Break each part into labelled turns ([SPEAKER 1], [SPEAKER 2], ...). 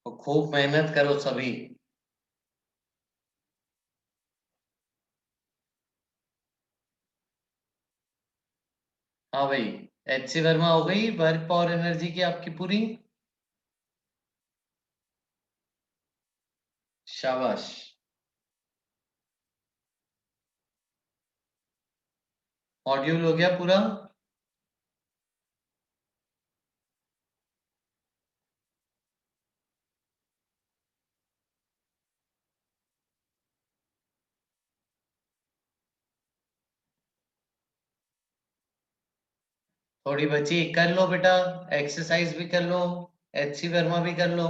[SPEAKER 1] तो खूब मेहनत करो सभी। हाँ भाई, HC वर्मा हो गई वर्क पावर एनर्जी की आपकी पूरी। शाबाश। मॉड्यूल हो गया पूरा। थोड़ी बची, कर लो बेटा। एक्सरसाइज भी कर लो, HC वर्मा भी कर लो।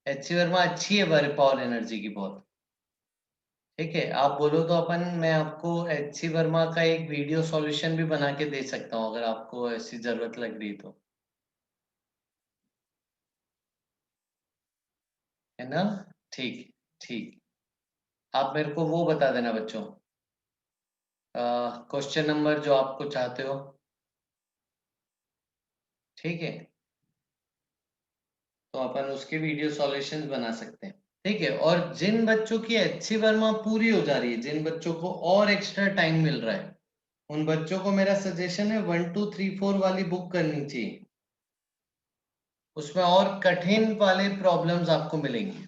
[SPEAKER 1] HC वर्मा अच्छी है वर्क पावर एनर्जी की बहुत। ठीक है, आप बोलो तो अपन, मैं आपको HC वर्मा का एक वीडियो सॉल्यूशन भी बना के दे सकता हूँ अगर आपको ऐसी जरूरत लग रही तो। है ना? ठीक। ठीक। आप मेरे को वो बता देना बच्चों, क्वेश्चन नंबर जो आपको चाहते हो। ठीक है, तो अपन उसके वीडियो सॉल्यूशंस बना सकते हैं। ठीक है, और जिन बच्चों की HC वर्मा पूरी हो जा रही है, जिन बच्चों को और एक्स्ट्रा टाइम मिल रहा है, उन बच्चों को मेरा सजेशन है 1 2 3 4 वाली बुक करनी चाहिए। उसमें और कठिन वाले प्रॉब्लम्स आपको मिलेंगे।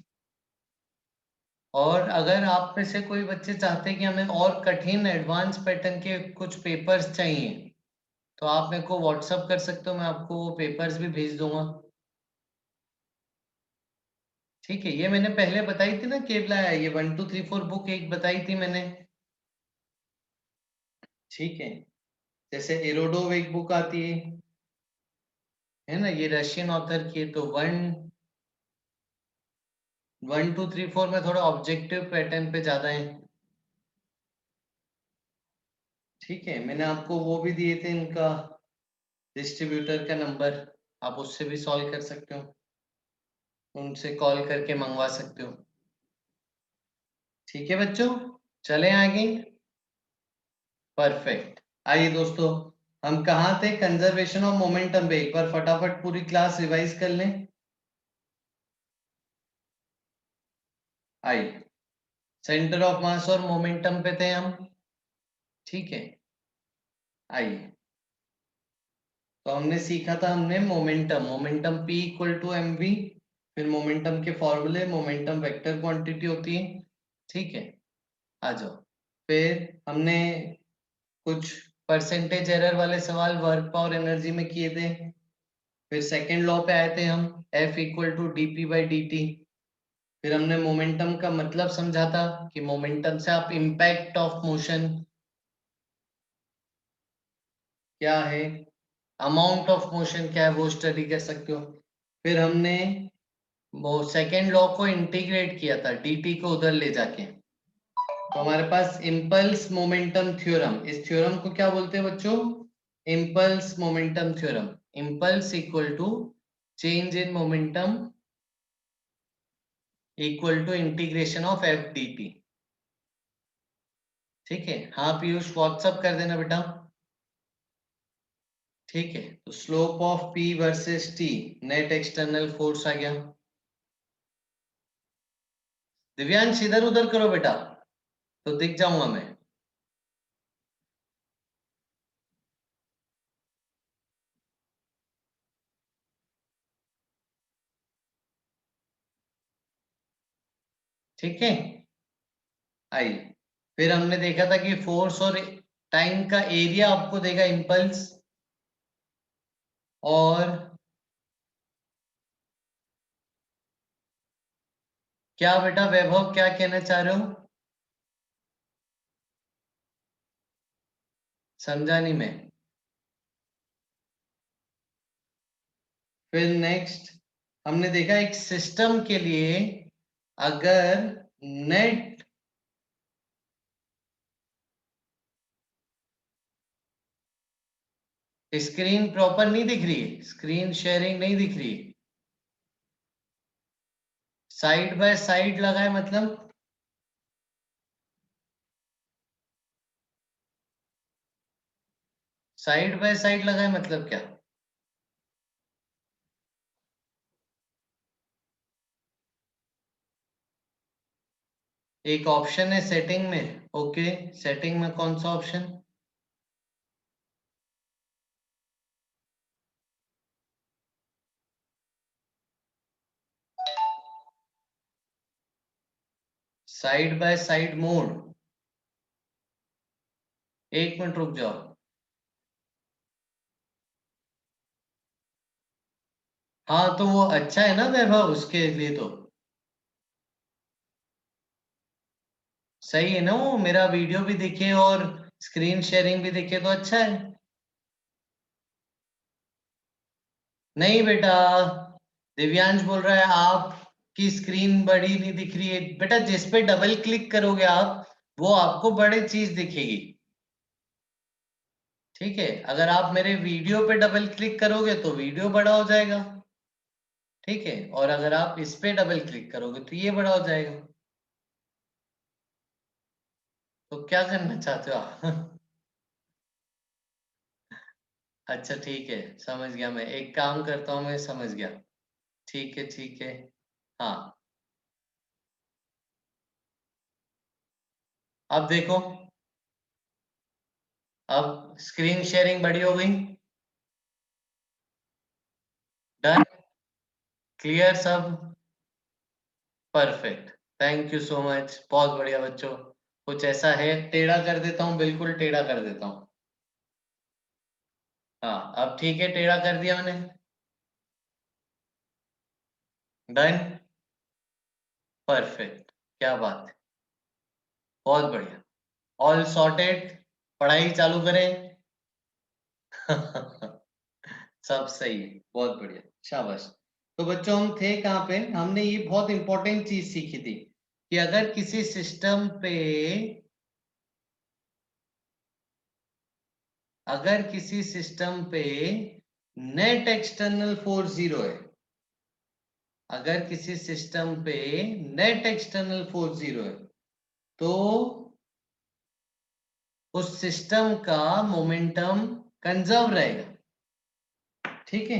[SPEAKER 1] और अगर आप में से कोई बच्चे चाहते हैं कि हमें और कठिन एडवांस पैटर्न के कुछ पेपर्स चाहिए, तो आप मेरे को व्हाट्सअप कर सकते हो, मैं आपको वो पेपर्स भी भेज दूंगा। ठीक है, ये मैंने पहले बताई थी ना केवला, ये 1 2 3 4 बुक एक बताई थी मैंने। ठीक है, जैसे एरोडोव एक बुक आती है ना, ये रशियन ऑथर की है, तो 1 2 3 4 में थोड़ा ऑब्जेक्टिव पैटर्न पे ज्यादा है। ठीक है, मैंने आपको वो भी दिए थे इनका, डिस्ट्रीब्यूटर का नंबर, आप उससे भी सॉल्व कर सकते हो, उनसे कॉल करके मंगवा सकते हो। ठीक है बच्चों, चलें आगे। परफेक्ट। आइए दोस्तों, हम कहाँ थे? कंजर्वेशन ऑफ मोमेंटम पे एक बार फटाफट पूरी क्लास रिवाइज कर लें। आइए, सेंटर ऑफ मास और मोमेंटम पे थे हम। ठीक है, आइए, तो हमने सीखा था, हमने momentum, momentum P equal to mv, फिर मोमेंटम के फॉर्मूले, मोमेंटम वेक्टर क्वांटिटी होती है। ठीक है, आ जाओ। फिर हमने कुछ परसेंटेज एरर वाले सवाल वर्क पावर एनर्जी में किए थे। फिर सेकेंड लॉ पे आए थे हम, F इक्वल टू dp/dt। फिर हमने मोमेंटम का मतलब समझा था कि मोमेंटम से आप इम्पैक्ट ऑफ मोशन क्या है, अमाउंट ऑफ मोशन क्या है, वो स्टडी कर सकते हो। फिर हमने वो सेकेंड लॉ को इंटीग्रेट किया था, dt को उधर ले जाके, तो हमारे पास इम्पल्स मोमेंटम थ्योरम, इस थ्योरम को क्या बोलते हैं बच्चों? Impulse momentum theorem. Impulse equal to change in momentum equal to integration of F D T. ठीक है, हाँ पीयूष व्हाट्सअप कर देना बेटा। ठीक है, तो slope of P versus T, net external force आ गया। दिव्यांश इधर उधर करो बेटा, तो दिख जाऊंगा मैं। ठीक है, आइए, फिर हमने देखा था कि फोर्स और टाइम का एरिया आपको देगा इम्पल्स, और क्या बेटा वैभव क्या कहना चाह रहे हो? समझा नहीं मैं। फिर नेक्स्ट हमने देखा एक सिस्टम के लिए अगर नेट, स्क्रीन प्रॉपर नहीं दिख रही है, स्क्रीन शेयरिंग नहीं दिख रही है, साइड बाय साइड लगाए मतलब, साइड बाय साइड लगाए मतलब, क्या? एक ऑप्शन है सेटिंग में, ओके, सेटिंग में कौन सा option? Side by side mode, एक मिनट रुक जाओ। हाँ तो वो अच्छा है ना वैभव, उसके लिए तो सही है ना, वो मेरा वीडियो भी दिखे और स्क्रीन शेयरिंग भी दिखे तो अच्छा है। नहीं बेटा, दिव्यांश बोल रहा है आपकी स्क्रीन बड़ी नहीं दिख रही है बेटा, जिस पे डबल क्लिक करोगे आप वो आपको बड़ी चीज दिखेगी। ठीक है, अगर आप मेरे वीडियो पे डबल क्लिक करोगे तो वीडियो बड़ा हो जाएगा। ठीक है, और अगर आप इस पे डबल क्लिक करोगे तो ये बड़ा हो जाएगा। तो क्या करना चाहते हो आप? अच्छा ठीक है, समझ गया, मैं एक काम करता हूँ, मैं समझ गया। ठीक है ठीक है। हाँ, अब देखो, अब स्क्रीन शेयरिंग बड़ी हो गई। डन, क्लियर सब, perfect. Thank you so much, बहुत बढ़िया बच्चों। कुछ ऐसा है, टेढ़ा कर देता हूँ, बिल्कुल टेढ़ा कर देता हूँ। हाँ अब ठीक है, टेढ़ा कर दिया मैंने। डन, परफेक्ट, क्या बात है, बहुत बढ़िया, ऑल सॉर्टेड। पढ़ाई चालू करें। सब सही है, बहुत बढ़िया, शाबाश। तो बच्चों हम थे कहाँ पे, हमने ये बहुत इंपॉर्टेंट चीज सीखी थी कि अगर किसी सिस्टम पे, अगर किसी सिस्टम पे नेट एक्सटर्नल फोर्स 0 है, अगर किसी सिस्टम पे नेट एक्सटर्नल फोर्स 0 है, तो उस सिस्टम का मोमेंटम कंजर्व रहेगा। ठीक है,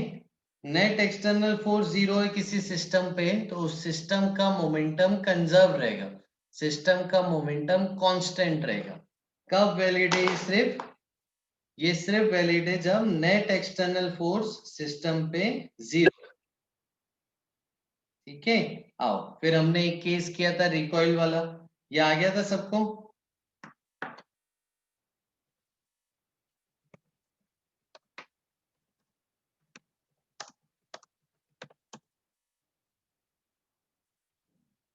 [SPEAKER 1] नेट एक्सटर्नल फोर्स 0 है किसी सिस्टम पे, तो उस सिस्टम का मोमेंटम कंजर्व रहेगा, सिस्टम का मोमेंटम कांस्टेंट रहेगा। कब वैलिड है ये सिर्फ वैलिड है जब नेट एक्सटर्नल फोर्स सिस्टम पे 0। ठीक है, आओ फिर हमने एक केस किया था रिकॉइल वाला, ये आ गया था सबको?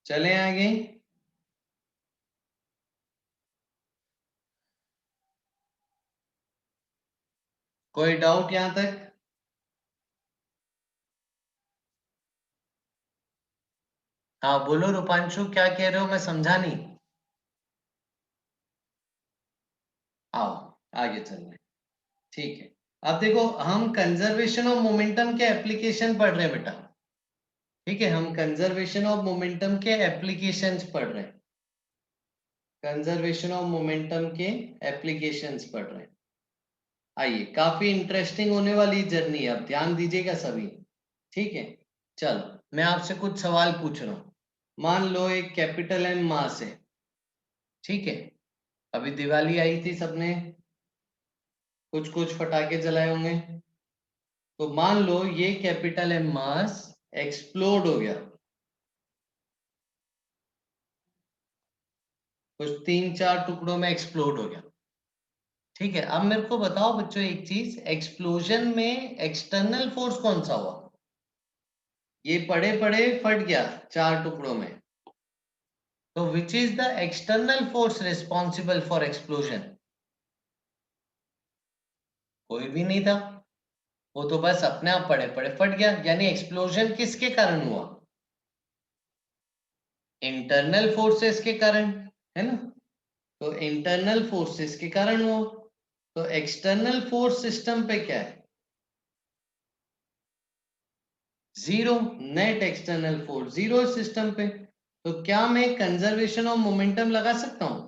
[SPEAKER 1] चले आगे, कोई डाउट यहां तक? हाँ बोलो रूपांशु, क्या कह रहे हो, मैं समझा नहीं। आओ आगे चल रहे हैं। ठीक है, अब देखो हम कंजर्वेशन ऑफ मोमेंटम के एप्लीकेशन पढ़ रहे हैं बेटा। ठीक है, हम कंजर्वेशन ऑफ मोमेंटम के एप्लीकेशंस पढ़ रहे हैं, कंजर्वेशन ऑफ मोमेंटम के एप्लीकेशंस पढ़ रहे हैं। आइए, काफी इंटरेस्टिंग होने वाली जर्नी है, अब ध्यान दीजिएगा सभी। ठीक है, चलो मैं आपसे कुछ सवाल पूछ रहा हूं। मान लो एक कैपिटल एम मास है। ठीक है, अभी दिवाली आई थी, सबने कुछ कुछ पटाखे जलाए होंगे। तो मान लो ये कैपिटल एम मास एक्सप्लोड हो गया, कुछ 3-4 टुकड़ों में एक्सप्लोड हो गया। ठीक है, अब मेरे को बताओ बच्चों एक चीज, एक्सप्लोजन में एक्सटर्नल फोर्स कौन सा हुआ? ये पड़े पड़े फट गया 4 टुकड़ों में, तो which is the external force responsible for explosion? कोई भी नहीं था, वो तो बस अपने आप पड़े पड़े फट गया, यानी एक्सप्लोजन किसके कारण हुआ? इंटरनल फोर्सेस के कारण, है ना? तो इंटरनल फोर्सेस के कारण हुआ। तो एक्सटर्नल फोर्स सिस्टम पे क्या है? 0, नेट एक्सटर्नल फोर्स 0 सिस्टम पे। तो क्या मैं कंजर्वेशन ऑफ मोमेंटम लगा सकता हूं?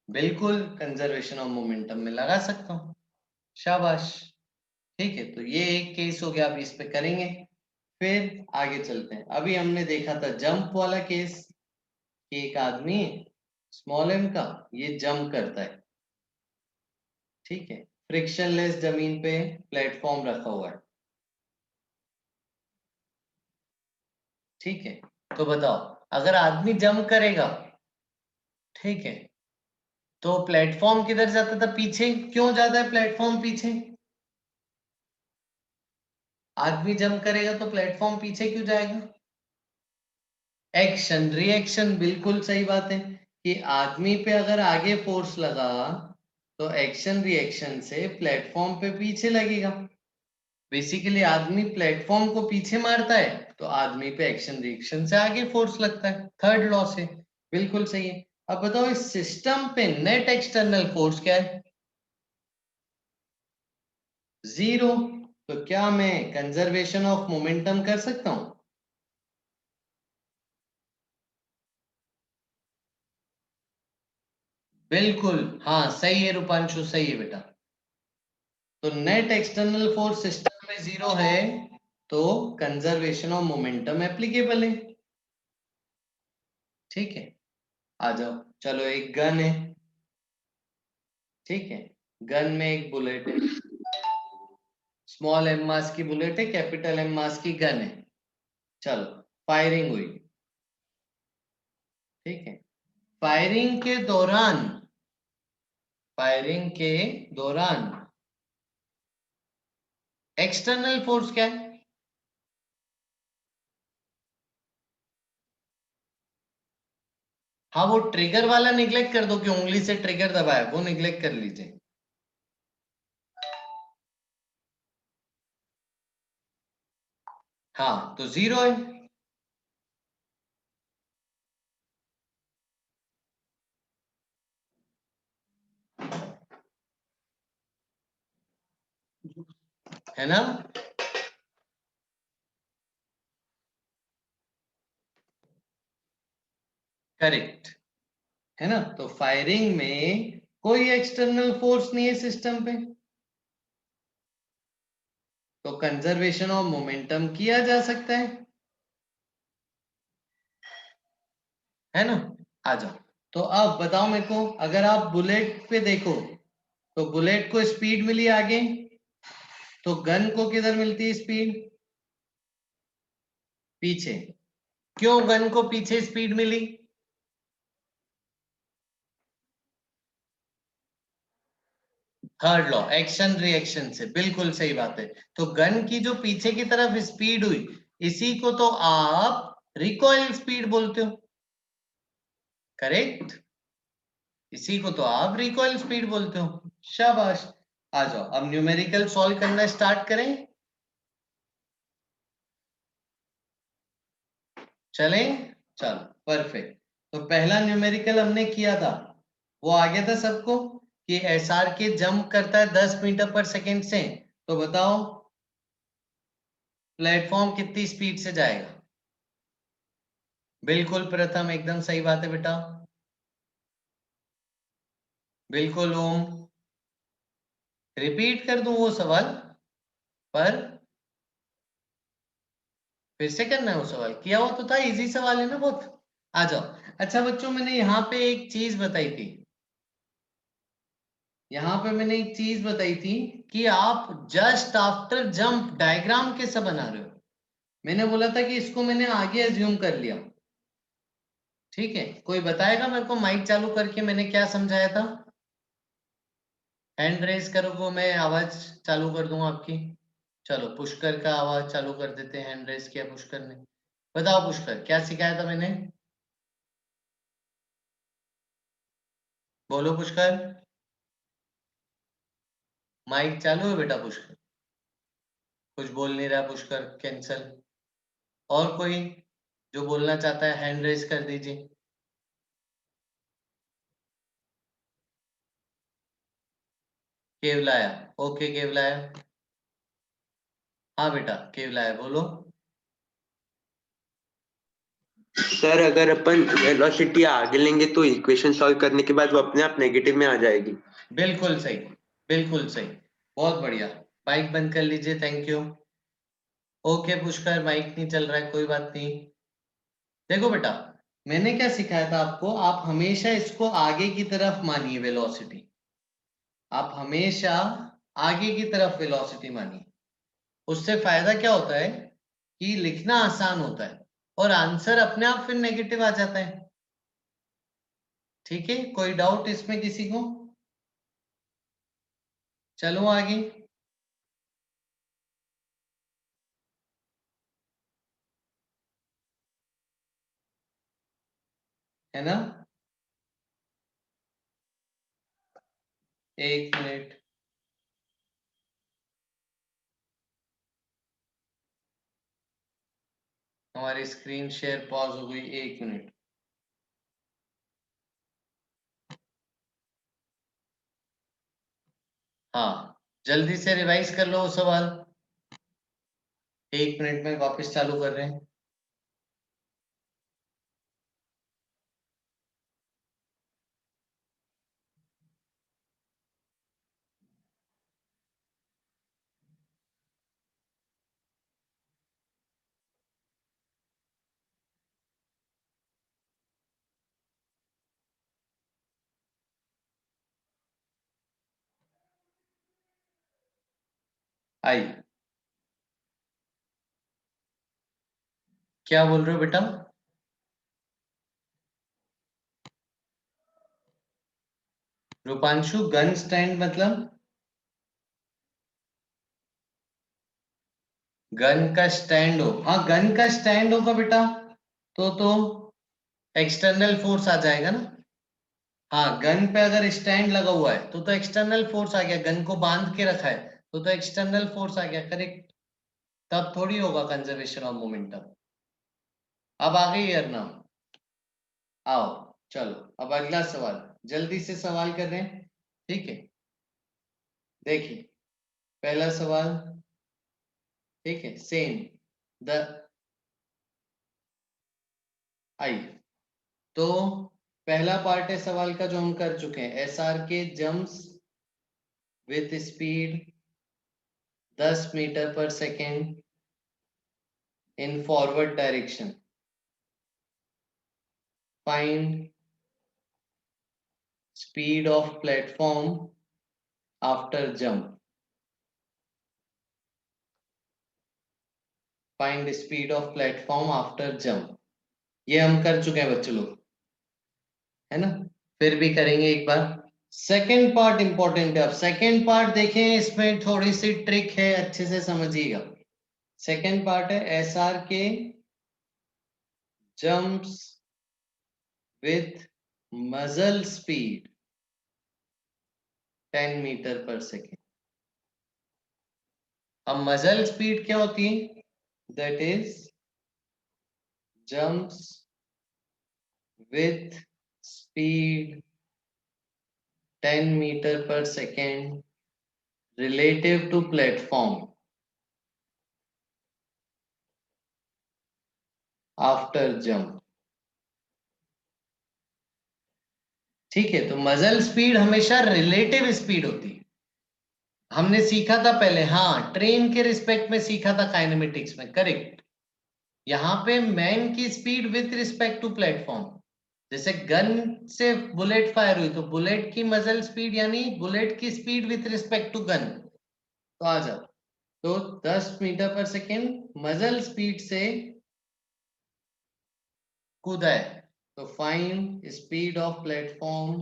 [SPEAKER 1] बिल्कुल, कंजर्वेशन ऑफ मोमेंटम में लगा सकता हूं, शाबाश। ठीक है, तो ये एक केस हो गया, अब इस पे करेंगे। फिर आगे चलते हैं। अभी हमने देखा था जंप वाला केस कि एक आदमी स्मॉल एम का ये जंप करता है, ठीक है, फ्रिक्शनलेस जमीन पे प्लेटफॉर्म रखा हुआ है, ठीक है। तो बताओ अगर आदमी जंप करेगा, ठीक है, तो प्लेटफॉर्म किधर जाता था? पीछे। क्यों जाता है प्लेटफॉर्म पीछे? आदमी जंप करेगा तो प्लेटफॉर्म पीछे क्यों जाएगा? एक्शन रिएक्शन, बिल्कुल सही बात है कि आदमी पे अगर आगे फोर्स लगा तो एक्शन रिएक्शन से प्लेटफॉर्म पे पीछे लगेगा। बेसिकली आदमी प्लेटफॉर्म को पीछे मारता है तो आदमी पे एक्शन रिएक्शन से आगे फोर्स लगता है, थर्ड लॉ से। बिल्कुल सही है। अब बताओ इस सिस्टम पे नेट एक्सटर्नल फोर्स क्या है? 0। तो क्या मैं कंजर्वेशन ऑफ मोमेंटम कर सकता हूं? बिल्कुल, हाँ सही है रूपांशु, सही है बेटा। तो नेट एक्सटर्नल फोर्स सिस्टम में 0 है तो कंजर्वेशन ऑफ मोमेंटम एप्लीकेबल है, ठीक है। आ जाओ, चलो एक गन है, ठीक है, गन में एक बुलेट है, स्मॉल एम मास की बुलेट है, कैपिटल एम मास की गन है। चलो फायरिंग हुई, ठीक है। फायरिंग के दौरान, फायरिंग के दौरान एक्सटर्नल फोर्स क्या है? हाँ वो ट्रिगर वाला निग्लेक्ट कर दो कि उंगली से ट्रिगर दबाया, वो निग्लेक्ट कर लीजिए। हाँ तो 0 है। है ना? करेक्ट, है ना? तो फायरिंग में कोई एक्सटर्नल फोर्स नहीं है सिस्टम पे, तो कंजर्वेशन ऑफ मोमेंटम किया जा सकता है ना? आ जाओ। तो अब बताओ मेरे को, अगर आप बुलेट पे देखो तो बुलेट को स्पीड मिली आगे, तो गन को किधर मिलती है स्पीड? पीछे। क्यों गन को पीछे स्पीड मिली? थर्ड लॉ, एक्शन रिएक्शन से, बिल्कुल सही बात है। तो गन की जो पीछे की तरफ स्पीड हुई, इसी को तो आप रिकॉइल स्पीड बोलते हो, करेक्ट? इसी को तो आप रिकॉइल स्पीड बोलते हो। शाबाश। आ जाओ अब न्यूमेरिकल सॉल्व करना स्टार्ट करें, चलें? चलो परफेक्ट। तो पहला न्यूमेरिकल हमने किया था, वो आ गया था सबको कि एसआर के जंप करता है 10 मीटर पर सेकेंड से। तो बताओ प्लेटफॉर्म कितनी स्पीड से जाएगा? बिल्कुल प्रथम, एकदम सही बात है बेटा। बिल्कुल ओम। रिपीट कर दूं वो सवाल? पर फिर से करना है वो सवाल? किया हुआ तो था, इजी सवाल है ना बहुत। आ जाओ। अच्छा बच्चों, मैंने यहाँ पे एक चीज बताई थी, यहाँ पे मैंने एक चीज बताई थी कि आप जस्ट आफ्टर जंप डायग्राम कैसे बना रहे हो। मैंने बोला था कि इसको मैंने आगे अज्यूम कर लिया, ठीक है। कोई बताएगा मेरे को माइक चालू करके मैंने क्या समझाया था? हैंड रेज करोगे मैं आवाज चालू कर दूंगा आपकी। चलो पुष्कर का आवाज चालू कर देते हैं, हैंड रेज किया पुष्कर ने। बताओ पुष्कर, क्या सिखाया था मैंने? बोलो पुष्कर। माइक चालू है बेटा पुष्कर? कुछ बोल नहीं रहा पुष्कर, कैंसल। और कोई जो बोलना चाहता है हैंड रेज कर दीजिए। केवलाया, ओके केवलाया। हाँ बेटा केवलाया बोलो।
[SPEAKER 2] सर अगर अपन वेलोसिटी आगे लेंगे तो इक्वेशन सॉल्व करने के बाद वो अपने आप नेगेटिव में आ जाएगी।
[SPEAKER 1] बिल्कुल सही, बिल्कुल सही, बहुत बढ़िया। बाइक बंद कर लीजिए, thank you. Okay Pushkar, mike नहीं चल रहा है, कोई बात नहीं। देखो बेटा, मैंने क्या सिखाया था आपको, आप हमेशा इसको आगे की तरफ मानिए वेलोसिटी। आप हमेशा आगे की तरफ वेलोसिटी मानिए। उससे फायदा क्या होता है कि लिखना आसान होता है और आंसर अपने आप फिर नेगेटिव आ जाता है। ठीक है, कोई डाउट इसमें किसी को? चलो आगे। है ना? एक मिनट, हमारी स्क्रीन शेयर पॉज हो गई, एक मिनट। हाँ, जल्दी से रिवाइज कर लो वो सवाल। एक मिनट में वापस चालू कर रहे हैं। आइए, क्या बोल रहे हो बेटा? रूपांशु, गन स्टैंड मतलब? गन का स्टैंड हो, हाँ गन का स्टैंड होगा बेटा, तो एक्सटर्नल फोर्स आ जाएगा ना। हाँ, गन पे अगर स्टैंड लगा हुआ है तो एक्सटर्नल फोर्स आ गया, गन को बांध के रखा है तो एक्सटर्नल फोर्स आ गया, करेक्ट। तब थोड़ी होगा कंजर्वेशन ऑफ मोमेंटम। अब आ गई अर्नव, आओ। चलो, अब अगला सवाल, जल्दी से सवाल कर रहे हैं, ठीक है। देखिए, पहला सवाल, ठीक है, सेम द, आई, तो पहला पार्ट है सवाल का जो हम कर चुके हैं, एसआर के जंप्स विथ स्पीड 10 मीटर पर second in forward direction, find speed of platform after jump, find speed of platform after jump। ये हम कर चुके हैं बच्चों लोग, है ना? फिर भी करेंगे एक बार। सेकंड पार्ट इंपॉर्टेंट है। अब सेकंड पार्ट देखें, इसमें थोड़ी सी ट्रिक है, अच्छे से समझिएगा। सेकंड पार्ट है एसआर के जंप्स विथ मजल स्पीड 10 मीटर पर सेकेंड। अब मजल स्पीड क्या होती है? That is jumps with speed 10 meter per second relative to platform after jump। ठीक है, तो मजल स्पीड हमेशा रिलेटिव स्पीड होती है। हमने सीखा था पहले, हाँ ट्रेन के रिस्पेक्ट में सीखा था काइनेमेटिक्स में, करेक्ट। यहाँ पे मैन की speed with respect to platform. जैसे गन से बुलेट फायर हुई तो बुलेट की मजल स्पीड यानी बुलेट की speed with respect to gun. तो आ जाओ, तो 10 मीटर पर सेकेंड मजल स्पीड से कूदा है, तो find speed of platform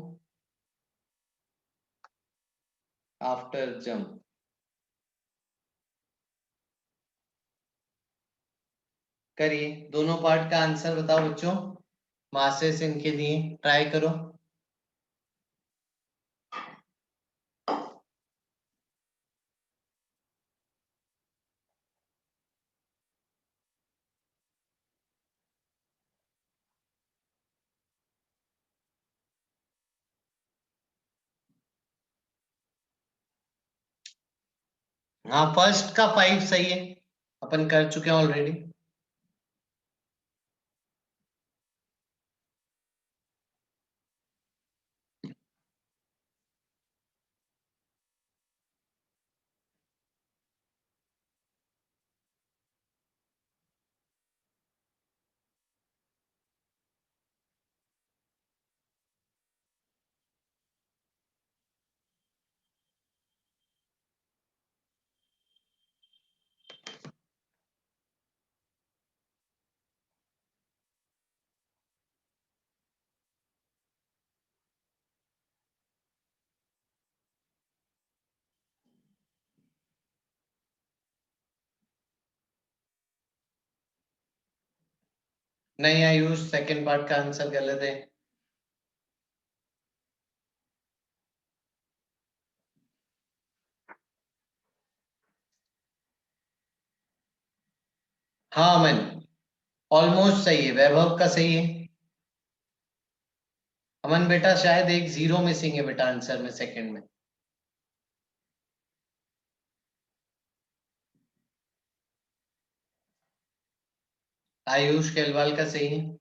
[SPEAKER 1] after jump. करिए, दोनों पार्ट का आंसर बताओ बच्चों, मासेस इनके दिए, ट्राई करो। हाँ, फर्स्ट का 5 सही है, अपन कर चुके हैं ऑलरेडी। नहीं आयुष, सेकंड पार्ट का आंसर गलत है। हाँ अमन, ऑलमोस्ट सही है, वैभव का सही है। अमन बेटा शायद एक जीरो मिसिंग है बेटा आंसर में, सेकंड में। आयुष केलवाल का सही है।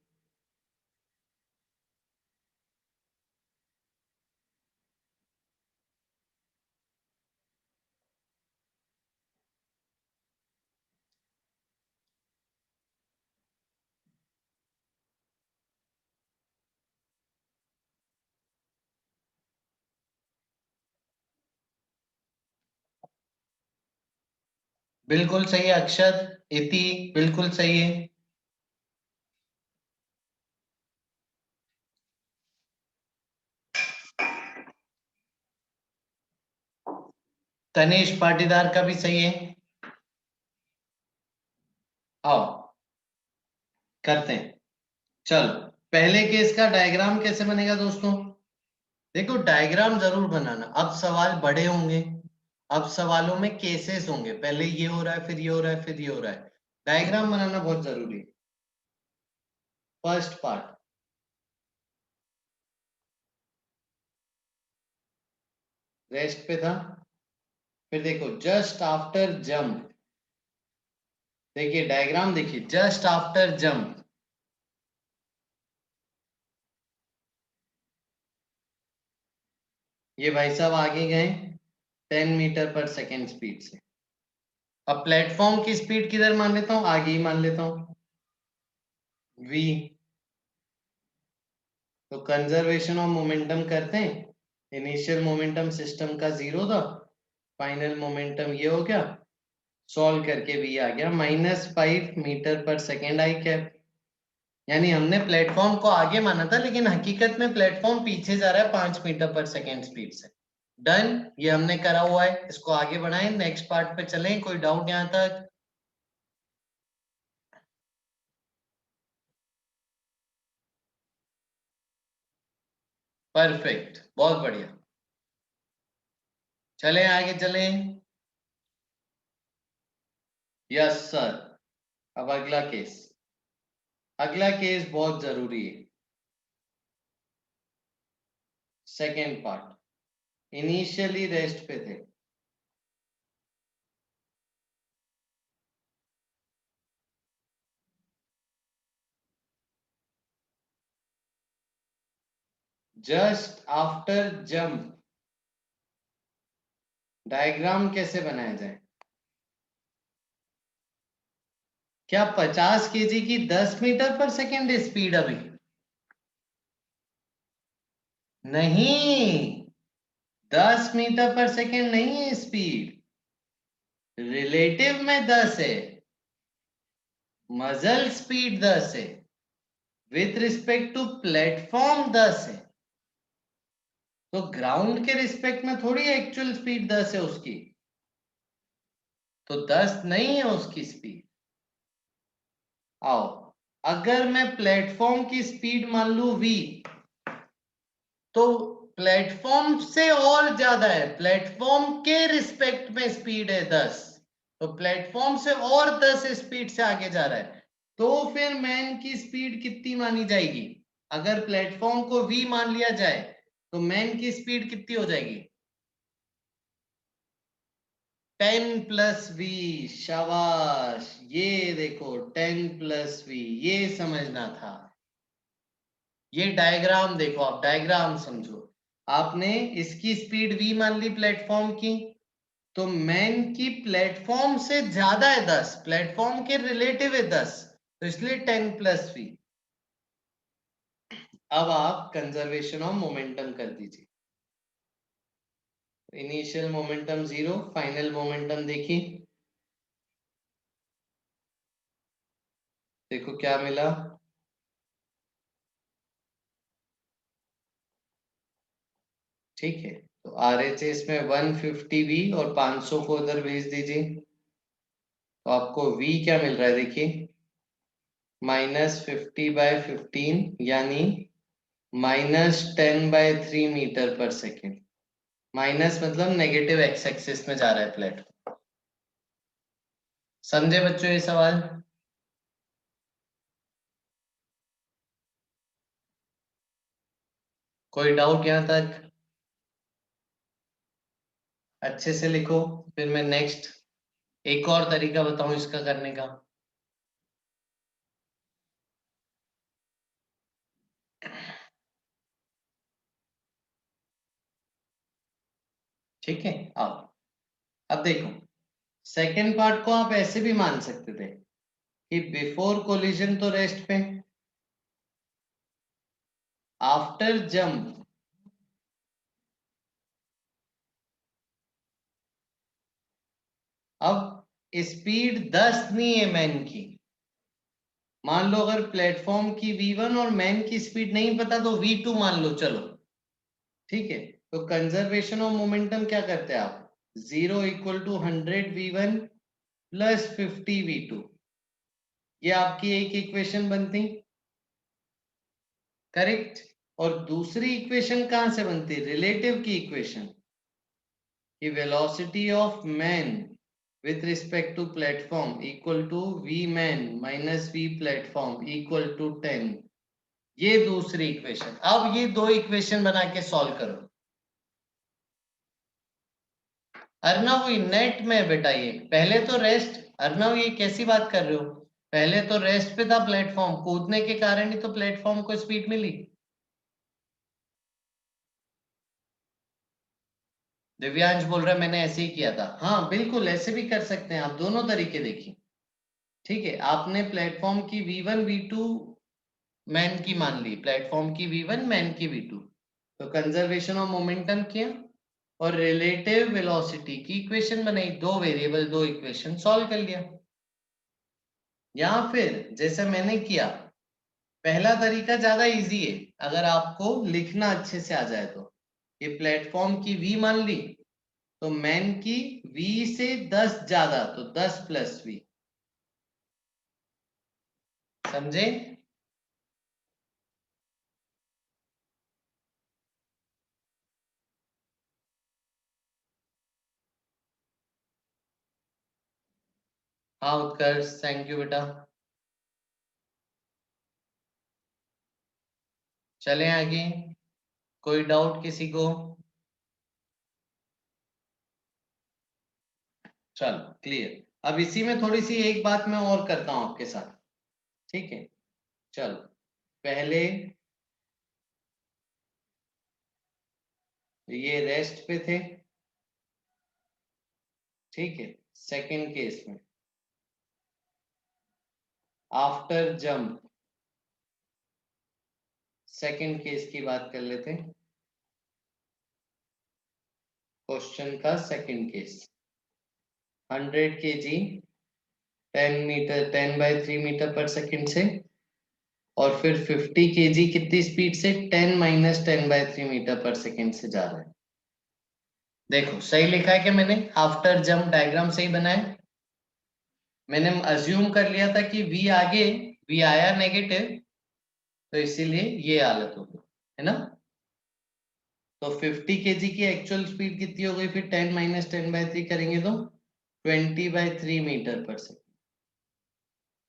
[SPEAKER 1] बिल्कुल सही है अक्षर। इति बिल्कुल सही है। तनेश पाटीदार का भी सही है। आओ करते हैं। चल, पहले केस का डायग्राम कैसे बनेगा दोस्तों? देखो डायग्राम जरूर बनाना, अब सवाल बड़े होंगे, अब सवालों में केसेस होंगे, पहले ये हो रहा है, फिर ये हो रहा है, फिर ये हो रहा है। डायग्राम बनाना बहुत जरूरी है। फर्स्ट पार्ट रेस्ट पे था, फिर देखो जस्ट आफ्टर जंप, देखिए डायग्राम देखिए, जस्ट आफ्टर जंप ये भाई साहब आगे गए 10 मीटर पर सेकेंड स्पीड से। अब प्लेटफॉर्म की स्पीड किधर मान लेता हूं, आगे ही मान लेता हूं, v। तो कंजर्वेशन ऑफ मोमेंटम करते हैं। इनिशियल मोमेंटम सिस्टम का 0 था, फाइनल मोमेंटम ये हो गया, सॉल्व करके v आ गया -5 मीटर पर सेकेंड आई कैप। यानी हमने प्लेटफॉर्म को आगे माना था, लेकिन हकीकत में प्लेटफॉर्म पीछे जा रहा है 5 मीटर पर सेकेंड स्पीड से। डन, ये हमने करा हुआ है, इसको आगे बढ़ाएं, नेक्स्ट पार्ट पे चलें। कोई डाउट यहां तक? परफेक्ट, बहुत बढ़िया। चलें आगे चलें। Yes sir. अब अगला केस, अगला केस बहुत जरूरी है। सेकेंड पार्ट, इनिशियली रेस्ट पे थे, जस्ट आफ्टर जंप डायग्राम कैसे बनाया जाए? क्या 50 kg की 10 मीटर पर सेकेंड स्पीड अभी? नहीं, 10 मीटर पर सेकेंड नहीं है स्पीड, रिलेटिव में 10 है, मजल स्पीड 10 है, विथ रिस्पेक्ट टू प्लेटफॉर्म 10 है। तो ग्राउंड के रिस्पेक्ट में थोड़ी एक्चुअल स्पीड 10 है उसकी, तो 10 नहीं है उसकी स्पीड। आओ, अगर मैं प्लेटफॉर्म की स्पीड मान लू v, तो प्लेटफॉर्म से और ज्यादा है, प्लेटफॉर्म के रिस्पेक्ट में स्पीड है 10, तो प्लेटफॉर्म से और 10 स्पीड से आगे जा रहा है, तो फिर मैन की स्पीड कितनी मानी जाएगी? अगर प्लेटफॉर्म को v मान लिया जाए तो मैन की स्पीड कितनी हो जाएगी? 10 + v। शाबाश, ये देखो 10 + v, ये समझना था। ये डायग्राम देखो, आप डायग्राम समझो। आपने इसकी स्पीड v मान ली प्लेटफॉर्म की, तो मैन की प्लेटफॉर्म से ज्यादा है 10, प्लेटफॉर्म के रिलेटिव है 10, तो इसलिए 10 + v। अब आप कंजर्वेशन ऑफ मोमेंटम कर दीजिए। इनिशियल मोमेंटम 0, फाइनल मोमेंटम देखिए, देखो क्या मिला। ठीक है, तो RHS में 150v और 500 को उधर भेज दीजिए, तो आपको v क्या मिल रहा है देखिए, -50/15 यानी -10/3 मीटर/सेकेंड। माइनस मतलब नेगेटिव एक्स एक्सिस में जा रहा है प्लेटफॉर्म। समझे बच्चों ये सवाल? कोई डाउट यहां तक? अच्छे से लिखो, फिर मैं नेक्स्ट एक और तरीका बताऊं इसका करने का। ठीक है, अब देखो, सेकंड पार्ट को आप ऐसे भी मान सकते थे कि बिफोर कोलिजन तो रेस्ट पे, आफ्टर जंप अब स्पीड 10 नहीं है मैन की। मान लो अगर प्लेटफॉर्म की v1 और मैन की स्पीड नहीं पता तो v2 मान लो, चलो ठीक है। तो कंजर्वेशन ऑफ मोमेंटम क्या करते हैं आप? 0 = 100 v1 प्लस 50 v2। ये आपकी एक इक्वेशन बनती, करेक्ट। और दूसरी इक्वेशन कहां से बनती? रिलेटिव की इक्वेशन, कि velocity of man with respect to platform equal to v man minus v platform equal to 10। ये दूसरी इक्वेशन। अब ये दो इक्वेशन बना के सॉल्व करो। अर्नव नेट में बेटा, ये पहले तो रेस्ट, अर्नव ये कैसी बात कर रहे हो? पहले तो रेस्ट पे था प्लेटफॉर्म, कूदने के कारण ही तो प्लेटफॉर्म को स्पीड मिली। दिव्यांश बोल रहा है मैंने ऐसे ही किया था। हाँ बिल्कुल, ऐसे भी कर सकते हैं आप, दोनों तरीके देखिए। ठीक है, आपने प्लेटफॉर्म की v1 v2 मैन की मान ली, प्लेटफॉर्म की v1 मैन की v2, तो कंजर्वेशन ऑफ मोमेंटम किया और रिलेटिव वेलोसिटी की इक्वेशन बनाई, दो वेरिएबल दो इक्वेशन सॉल्व कर लिया। या फिर जैसा मैंने किया, पहला तरीका ज्यादा इजी है अगर आपको लिखना अच्छे से आ जाए तो। ये प्लेटफॉर्म की v मान ली, तो मैन की v से 10 ज्यादा, तो 10 + v। समझे? हाँ उत्कर्ष, थैंक यू बेटा। चलें आगे, कोई डाउट किसी को? चलो क्लियर। अब इसी में थोड़ी सी एक बात मैं और करता हूं आपके साथ, ठीक है? चलो, पहले ये रेस्ट पे थे, ठीक है। सेकंड केस में आफ्टर जंप, सेकंड केस की बात कर लेते हैं। क्वेश्चन का सेकंड केस, 100 kg 10/3 मीटर/सेकंड से, और फिर 50 kg कितनी स्पीड से? 10 - 10/3 मीटर/सेकंड से जा रहा है। देखो सही लिखा है कि मैंने आफ्टर जंप डायग्राम सही बनाया? मैंने अज्यूम कर लिया था कि v आगे, v आया नेगेटिव, तो इसीलिए ये हालत हो गई, है ना? तो 50 kg की एक्चुअल स्पीड कितनी हो गई फिर? 10 - 10/3 करेंगे तो 20/3 मीटर/सेकंड।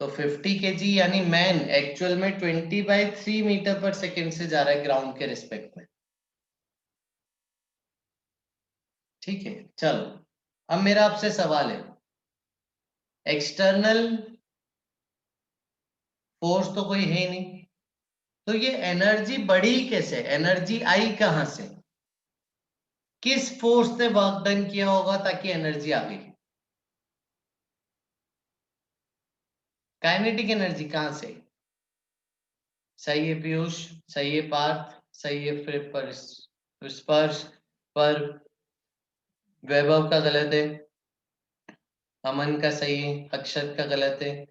[SPEAKER 1] तो 50 kg यानी मैन एक्चुअल में 20/3 मीटर/सेकंड से जा रहा है ग्राउंड के रिस्पेक्ट में। ठीक है, चलो अब मेरा आपसे सवाल है, एक्सटर्नल फोर्स तो कोई है ही नहीं, तो ये एनर्जी बढ़ी कैसे? एनर्जी आई कहां से? किस फोर्स ने वर्क डन किया होगा ताकि एनर्जी आ गई? काइनेटिक एनर्जी कहां से? सही है पीयूष, सही है पार्थ, सही है फिर पर स्पर्श, पर वैभव का गलत है, अमन का सही है, अक्षत का गलत है।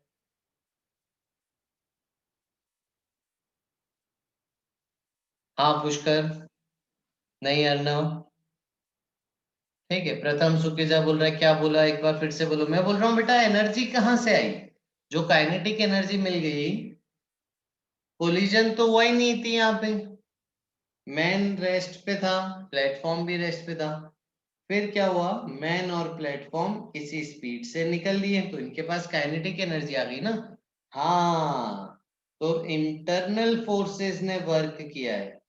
[SPEAKER 1] हाँ पुष्कर, नहीं अर्णव, ठीक है। प्रथम सुकेजा बोल रहा है, क्या बोला एक बार फिर से बोलो। मैं बोल रहा हूँ बेटा एनर्जी कहाँ से आई? जो काइनेटिक एनर्जी मिल गई, कोलिजन तो हुआ ही नहीं थी यहाँ पे, मैन रेस्ट पे था, प्लेटफॉर्म भी रेस्ट पे था। फिर क्या हुआ, मैन और प्लेटफॉर्म इसी स्पीड से निकल लिए, तो इनके पास काइनेटिक एनर्जी आ गई ना। हाँ, तो इंटरनल फोर्सेस ने वर्क किया है,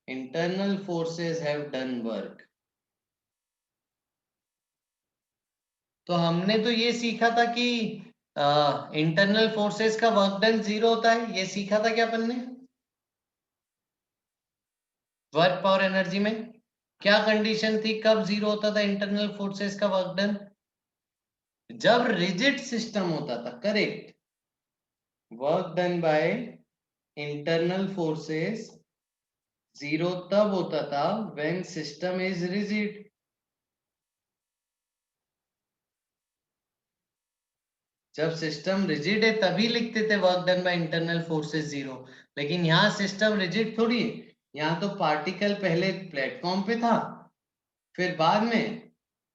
[SPEAKER 1] internal forces have done work. तो हमने तो ये सीखा था कि इंटरनल फोर्सेस का वर्क डन 0 होता है, ये सीखा था क्या अपन ने वर्क पावर एनर्जी में? क्या कंडीशन थी, कब 0 होता था इंटरनल फोर्सेस का वर्क डन? जब रिजिड सिस्टम होता था, correct. Work done by internal forces 0 तब होता था व्हेन सिस्टम इज रिजिड। जब सिस्टम रिजिड है तभी लिखते थे work done by internal forces 0, लेकिन यहाँ सिस्टम रिजिड थोड़ी है, यहाँ तो पार्टिकल पहले प्लेटफॉर्म पे था, फिर बाद में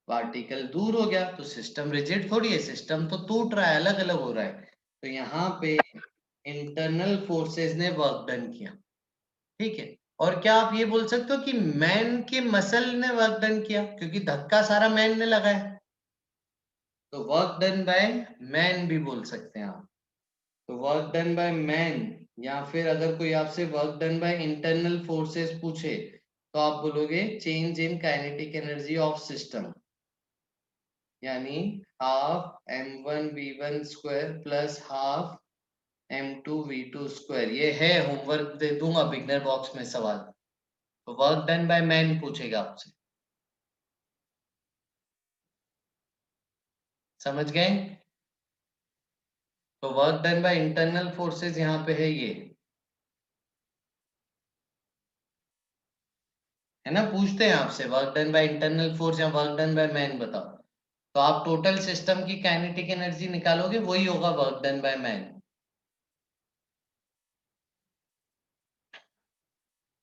[SPEAKER 1] पार्टिकल दूर हो गया, तो सिस्टम रिजिड थोड़ी है, सिस्टम तो टूट रहा है, अलग अलग हो रहा है। तो यहाँ पे इंटरनल फोर्सेस ने वर्क डन किया, ठीक है। और क्या आप ये बोल सकते हो कि मैन के मसल ने वर्क डन किया, क्योंकि धक्का सारा मैन ने लगाया, तो वर्क डन बाय मैन भी बोल सकते हैं आप। तो वर्क डन बाय मैन, या फिर अगर कोई आपसे work done by internal forces पूछे तो आप बोलोगे change in kinetic energy of system, यानी half m1v1 square plus half m2v2 square. ये है, होमवर्क दे दूंगा बिगनर बॉक्स में सवाल, तो वर्क डन बाय मैन पूछेगा आपसे, समझ गए? तो work done by internal forces यहाँ पे है ये, है ना, पूछते हैं आपसे work done by internal force या वर्क डन बाय मैन बताओ, तो आप टोटल सिस्टम की काइनेटिक एनर्जी निकालोगे, वही होगा वर्क डन बाय मैन।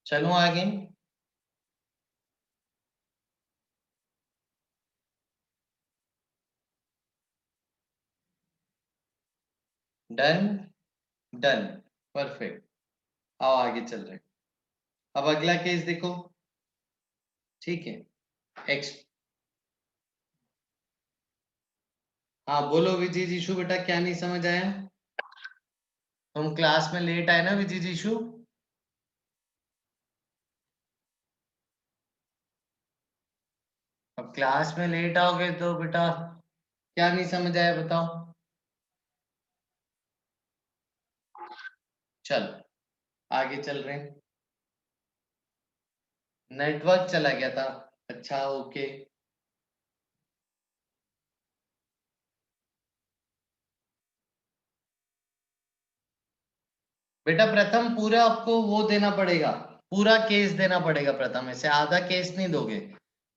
[SPEAKER 1] चलो आगे, डन, डन, परफेक्ट। आओ आगे चल रहे हैं। अब अगला केस देखो, ठीक है। एक्स, हाँ बोलो विजय जीशु, बेटा क्या नहीं समझ आया? तुम क्लास में लेट आए ना विजय जीशु? अब क्लास में लेट आओगे तो बेटा क्या नहीं समझ आया बताओ। चल आगे चल रहे हैं, नेटवर्क चला गया था, अच्छा ओके। बेटा प्रथम पूरा आपको वो देना पड़ेगा, पूरा केस देना पड़ेगा प्रथम, ऐसे आधा केस नहीं दोगे,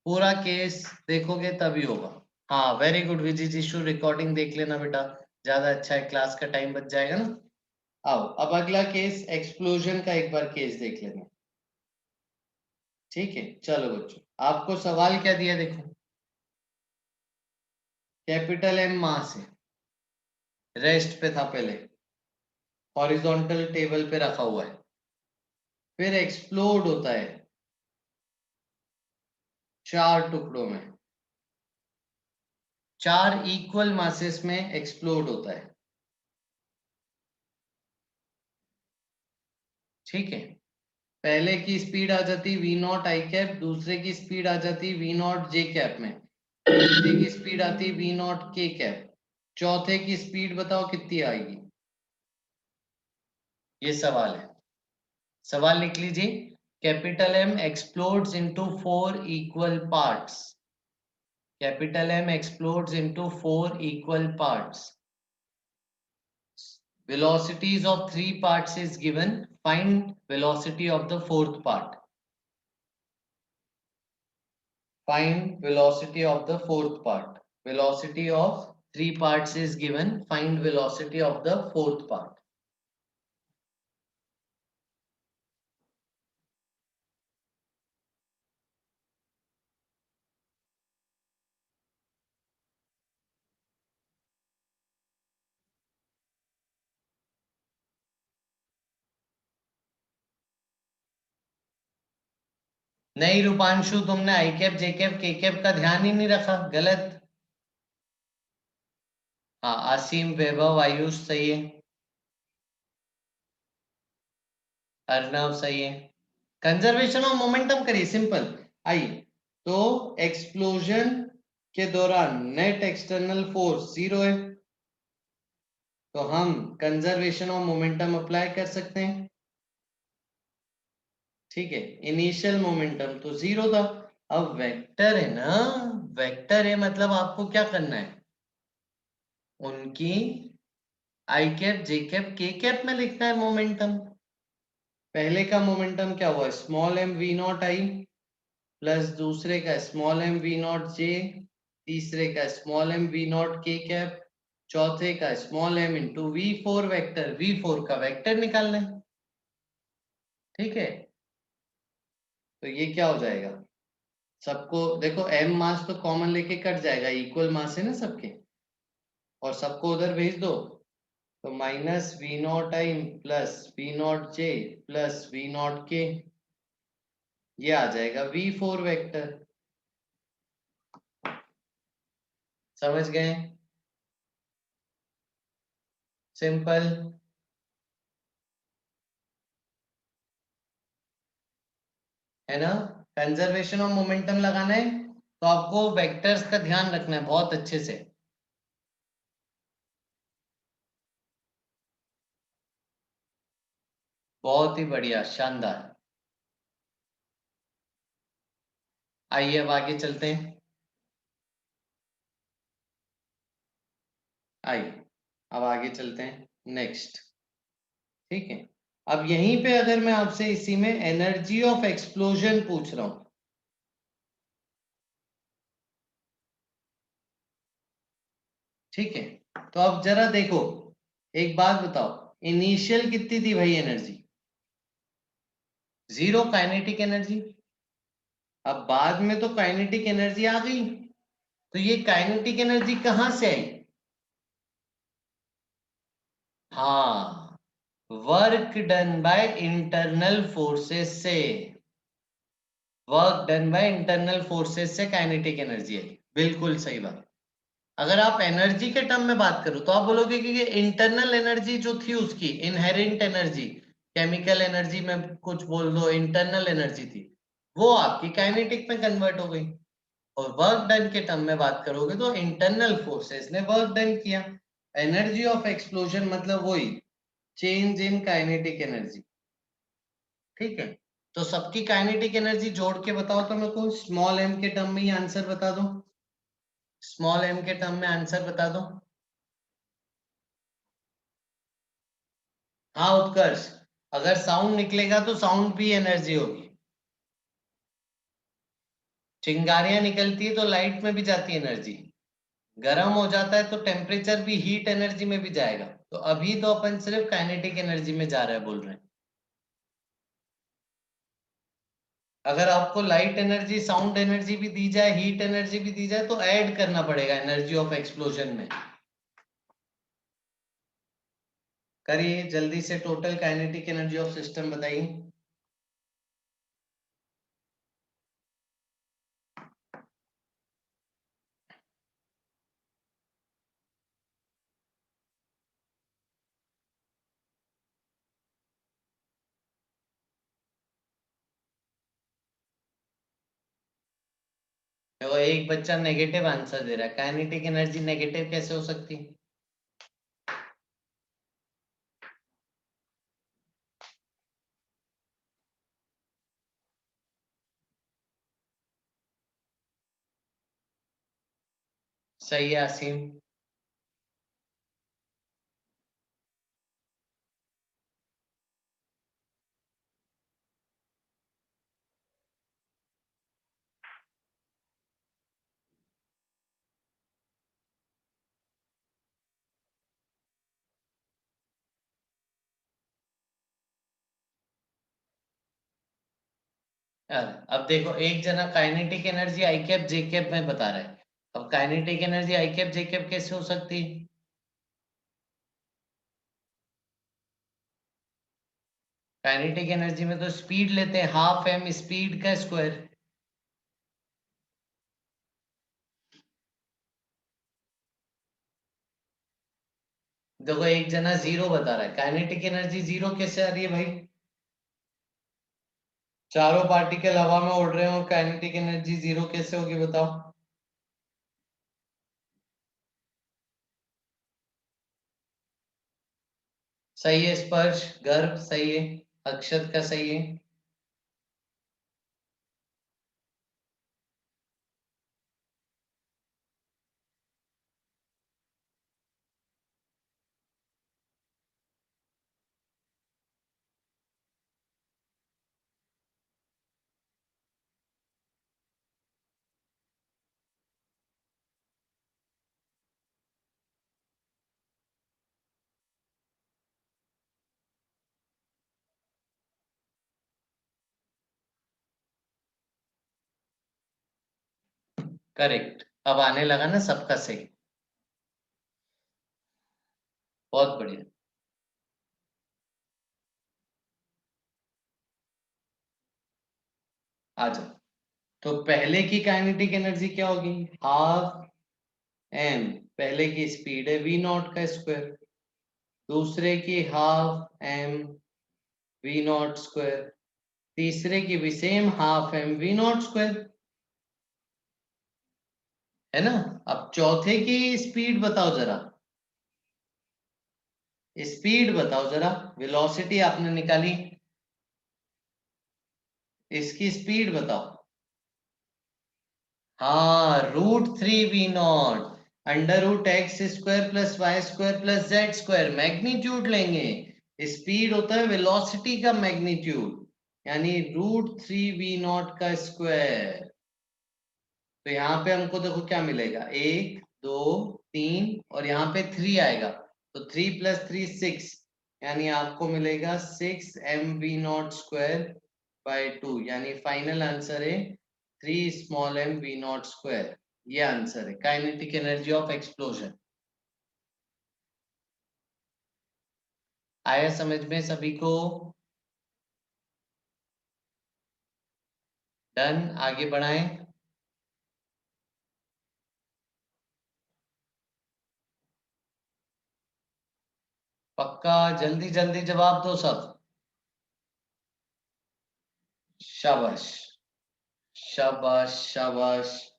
[SPEAKER 1] पूरा केस देखोगे तभी होगा। हाँ वेरी गुड विजय जीशु, रिकॉर्डिंग देख लेना बेटा, ज्यादा अच्छा है, क्लास का टाइम बच जाएगा ना। आओ अब अगला केस एक्सप्लोजन का एक बार केस देख लेना, ठीक है। चलो बच्चों, आपको सवाल क्या दिया देखो, कैपिटल एम मास है, रेस्ट पे था पहले, हॉरिजॉन्टल टेबल पे रखा हुआ है, फिर एक्सप्लोड होता है 4 टुकड़ों में, 4 इक्वल मासेस में एक्सप्लोड होता है, ठीक है। पहले की स्पीड आ जाती वी नॉट आई कैप, दूसरे की स्पीड आ जाती वी नॉट जे कैप में, तीसरे की स्पीड आती वी नॉट के कैप, चौथे की स्पीड बताओ कितनी आएगी? ये सवाल है, सवाल लिख लीजिए। Capital M explodes into 4 equal parts, capital M explodes into 4 equal parts, velocities of 3 parts is given, find velocity of the 4th part, find velocity of the 4th part, velocity of 3 parts is given, find velocity of the 4th part. नहीं रूपांशु, तुमने आई cap j cap k cap का ध्यान ही नहीं रखा, गलत। हाँ आसिम, वैभव, आयुष सही है, अर्णव सही है। कंजर्वेशन ऑफ मोमेंटम करिए, सिंपल। आइए, तो एक्सप्लोजन के दौरान नेट एक्सटर्नल फोर्स 0 है, तो हम कंजर्वेशन ऑफ मोमेंटम अप्लाई कर सकते हैं। ठीक है, इनिशियल मोमेंटम तो 0 था, अब वेक्टर है ना, वेक्टर है मतलब आपको क्या करना है, उनकी i cap j cap k cap में लिखना है मोमेंटम। पहले का मोमेंटम क्या हुआ, small m v naught i plus दूसरे का small m v naught j, तीसरे का small m v naught k cap, चौथे का small m into v four vector, v four का वेक्टर निकालना है। ठीक है, तो ये क्या हो जाएगा, सबको देखो एम मास तो कॉमन लेके कट जाएगा, इक्वल मास है ना सबके, और सबको उधर भेज दो, तो minus v naught i plus v naught j plus v naught k, ये आ जाएगा वी फोर वैक्टर। समझ गए, सिंपल है ना। कंजर्वेशन ऑफ मोमेंटम लगाना है तो आपको वेक्टर्स का ध्यान रखना है बहुत अच्छे से। बहुत ही बढ़िया, शानदार। आइए अब आगे चलते हैं, आइए अब आगे चलते हैं नेक्स्ट। ठीक है, अब यहीं पे अगर मैं आपसे इसी में एनर्जी ऑफ एक्सप्लोजन पूछ रहा हूं, ठीक है, तो अब जरा देखो, एक बात बताओ, इनिशियल कितनी थी भाई एनर्जी, 0 काइनेटिक एनर्जी। अब बाद में तो काइनेटिक एनर्जी आ गई, तो ये काइनेटिक एनर्जी कहां से आई, हाँ, work done by internal forces से, work done by internal forces से काइनेटिक एनर्जी आई, बिल्कुल सही बात। अगर आप एनर्जी के टर्म में बात करो तो आप बोलोगे कि इंटरनल एनर्जी जो थी उसकी इनहेरेंट एनर्जी, केमिकल एनर्जी में कुछ बोल दो, इंटरनल एनर्जी थी, वो आपकी काइनेटिक में कन्वर्ट हो गई। और वर्क डन के टर्म में बात करोगे तो इंटरनल फोर्सेस ने वर्क डन किया। एनर्जी ऑफ एक्सप्लोजन मतलब वही चेंज इन काइनेटिक एनर्जी। ठीक है, तो सबकी काइनेटिक एनर्जी जोड़ के बताओ तो मेरे को, स्मॉल एम के टर्म में ही आंसर बता दो, स्मॉल एम के टर्म में आंसर बता दो। हाँ उत्कर्ष, अगर साउंड निकलेगा तो साउंड भी एनर्जी होगी, चिंगारियां निकलती है तो लाइट में भी जाती है एनर्जी, गर्म हो जाता है तो टेम्परेचर भी हीट एनर्जी में भी जाएगा। तो अभी तो अपन सिर्फ काइनेटिक एनर्जी में जा रहा है बोल रहे हैं। अगर आपको लाइट एनर्जी साउंड एनर्जी भी दी जाए, हीट एनर्जी भी दी जाए, तो ऐड करना पड़ेगा एनर्जी ऑफ एक्सप्लोजन में। करिए जल्दी से, total kinetic energy of system बताइए। तो एक बच्चा नेगेटिव आंसर दे रहा है, काइनेटिक एनर्जी नेगेटिव कैसे हो सकती है। सही है आसिम। अब देखो, एक जना काइनेटिक एनर्जी आई कैप जे कैप में बता रहा है, अब काइनेटिक एनर्जी आई कैप जे कैप कैसे हो सकती है। काइनेटिक एनर्जी में तो स्पीड लेते हैं, हाफ एम स्पीड का स्क्वायर। देखो एक जना 0 बता रहा है, काइनेटिक एनर्जी 0 कैसे आ रही है भाई? चारों पार्टिकल हवा में उड़ रहे हो, काइनेटिक एनर्जी 0 कैसे होगी बताओ? सही है स्पर्श, गर्भ सही है, अक्षत का सही है। करेक्ट, अब आने लगा ना सबका सही, बहुत बढ़िया। आ जाओ। तो पहले की काइनेटिक एनर्जी क्या होगी? हाफ एम, पहले की स्पीड है वी नॉट का स्क्वायर, दूसरे की half m v naught square, तीसरे की भी same half m v naught square, है ना? अब चौथे की स्पीड बताओ जरा, स्पीड बताओ जरा, वेलोसिटी आपने निकाली, इसकी स्पीड बताओ। हाँ, √3 v0 √x² + y² + z², magnitude लेंगे। स्पीड होता है वेलोसिटी का मैग्नीट्यूड, यानी √3 v0 का स्क्वायर। तो यहाँ पे हमको देखो क्या मिलेगा, 1 2 3 और यहाँ पे 3 आएगा, तो 3 + 3 6, यानी आपको मिलेगा 6mv0²/2, यानी फाइनल आंसर है 3 m v0²। ये आंसर है काइनेटिक एनर्जी ऑफ एक्सप्लोजन। आया समझ में सभी को? डन, आगे बढ़ाएं। पक्का? जल्दी जल्दी जवाब दो सब। शाबाश, शाबाश, शाबाश।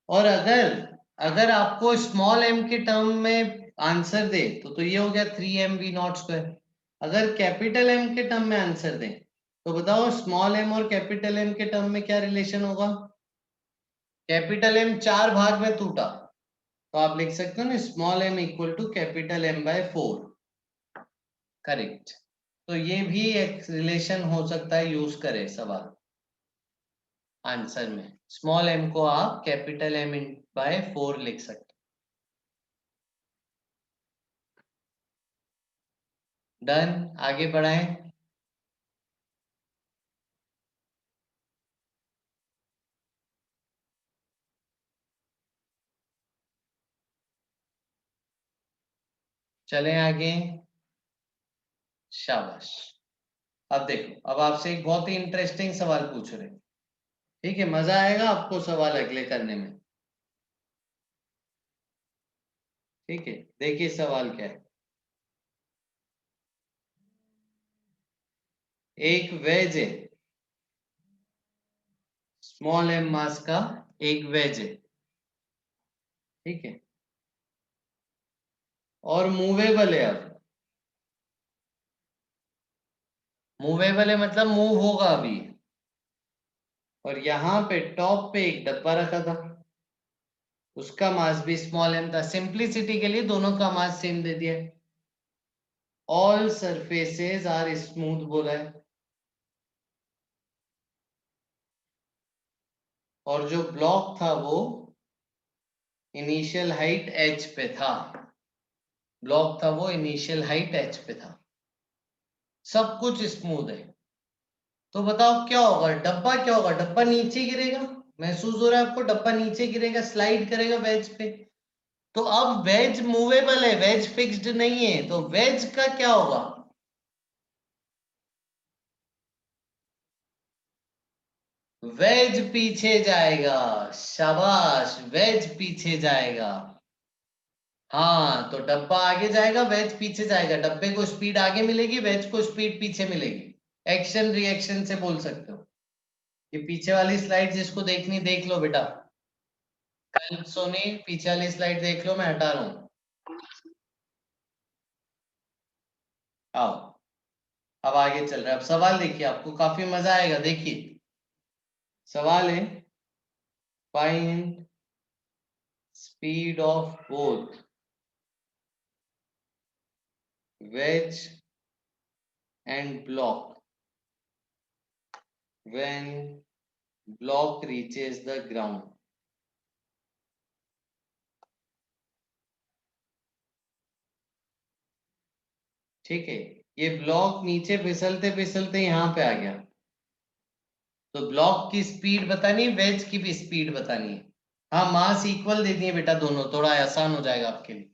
[SPEAKER 1] और अगर अगर आपको स्मॉल एम के टर्म में आंसर दे तो ये हो गया 3mv0²। अगर कैपिटल एम के टर्म में आंसर दे तो बताओ स्मॉल एम और कैपिटल एम के टर्म में क्या रिलेशन होगा? कैपिटल एम 4 भाग में टूटा, तो आप लिख सकते हो ना small M equal to capital m/4। Correct. तो ये भी एक रिलेशन हो सकता है, यूज करें सवाल आंसर में, स्मॉल एम को आप कैपिटल m/4 लिख सकते। डन, आगे बढ़ाएं। चलें आगे। शाबाश। अब देखो, अब आपसे एक बहुत ही इंटरेस्टिंग सवाल पूछ रहे हैं, ठीक है? मजा आएगा आपको सवाल अगले करने में, ठीक है? देखिए सवाल क्या है। एक वेज है, स्मॉल एम मास का एक वेज है, ठीक है? और मूवेबल है। अब मूवेबल है मतलब मूव होगा अभी। और यहाँ पे टॉप पे एक डब्बा रखा था, उसका मास भी स्मॉल एम था, सिंप्लिसिटी के लिए दोनों का मास सेम दे दिया। ऑल सरफेसेस आर स्मूथ बोला है, और जो ब्लॉक था वो इनिशियल हाइट h पे था, ब्लॉक था वो इनिशियल हाइट h पे था, सब कुछ स्मूथ है। तो बताओ क्या होगा, डब्बा क्या होगा? डब्बा नीचे गिरेगा, महसूस हो रहा है आपको? डब्बा नीचे गिरेगा, स्लाइड करेगा वेज पे। तो अब वेज मूवेबल है, वेज फिक्स्ड नहीं है, तो वेज का क्या होगा? वेज पीछे जाएगा, शाबाश, वेज पीछे जाएगा। हाँ, तो डब्बा आगे जाएगा, वेज पीछे जाएगा। डब्बे को स्पीड आगे मिलेगी, वेज को स्पीड पीछे मिलेगी। एक्शन रिएक्शन से बोल सकते हो। ये पीछे वाली स्लाइड जिसको देखनी देख लो बेटा। कल सोनी पीछे वाली स्लाइड देख लो, मैं हटा रहा हूं। आओ, अब आगे चल रहा है। अब सवाल देखिए, आपको काफी मजा आएगा। देखिए सवाल है, find speed of both wedge and block when block reaches the ground। ठीक है, ये ब्लॉक नीचे फिसलते फिसलते यहाँ पे आ गया, तो ब्लॉक की स्पीड बतानी, वेज की भी स्पीड बतानी है। हाँ, मास इक्वल दे दिए बेटा दोनों, थोड़ा आसान हो जाएगा आपके लिए।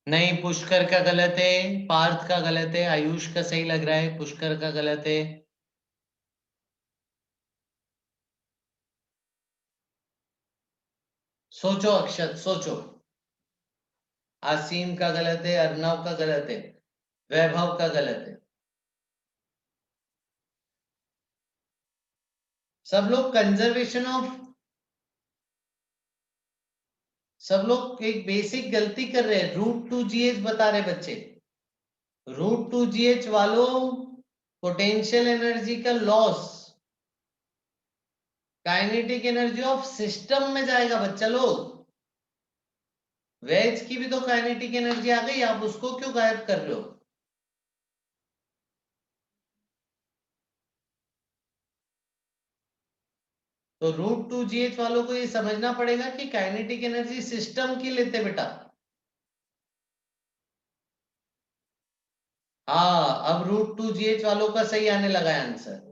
[SPEAKER 1] नहीं, पुष्कर का गलत है, पार्थ का गलत है, आयुष का सही लग रहा है, पुष्कर का गलत है। सोचो अक्षत, सोचो। आसीम का गलत है, अर्णव का गलत है, वैभव का गलत है। सब लोग कंजर्वेशन ऑफ, सब लोग एक बेसिक गलती कर रहे हैं। √2 GH बता रहे बच्चे। √2 GH वालों, पोटेंशियल एनर्जी का loss kinetic energy of system में जाएगा बच्चा लोग। वेज की भी तो काइनेटिक एनर्जी आ गई, आप उसको क्यों गायब कर रहे हो? तो √2 GH वालों को ये समझना पड़ेगा कि काइनेटिक एनर्जी सिस्टम की लेते बेटा। हाँ, अब √2 GH वालों का सही आने लगा है आंसर।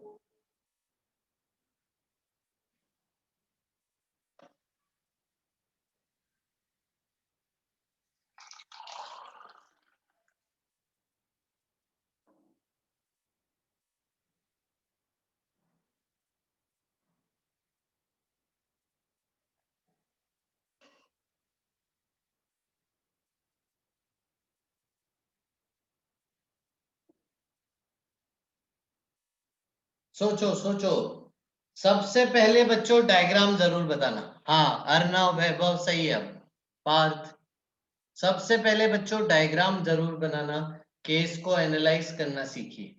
[SPEAKER 1] सोचो सोचो, सबसे पहले बच्चों डायग्राम जरूर बताना। हाँ, अर्णव वैभव सही है। अब पार्थ, सबसे पहले बच्चों डायग्राम जरूर बनाना, केस को एनालाइज करना सीखिए।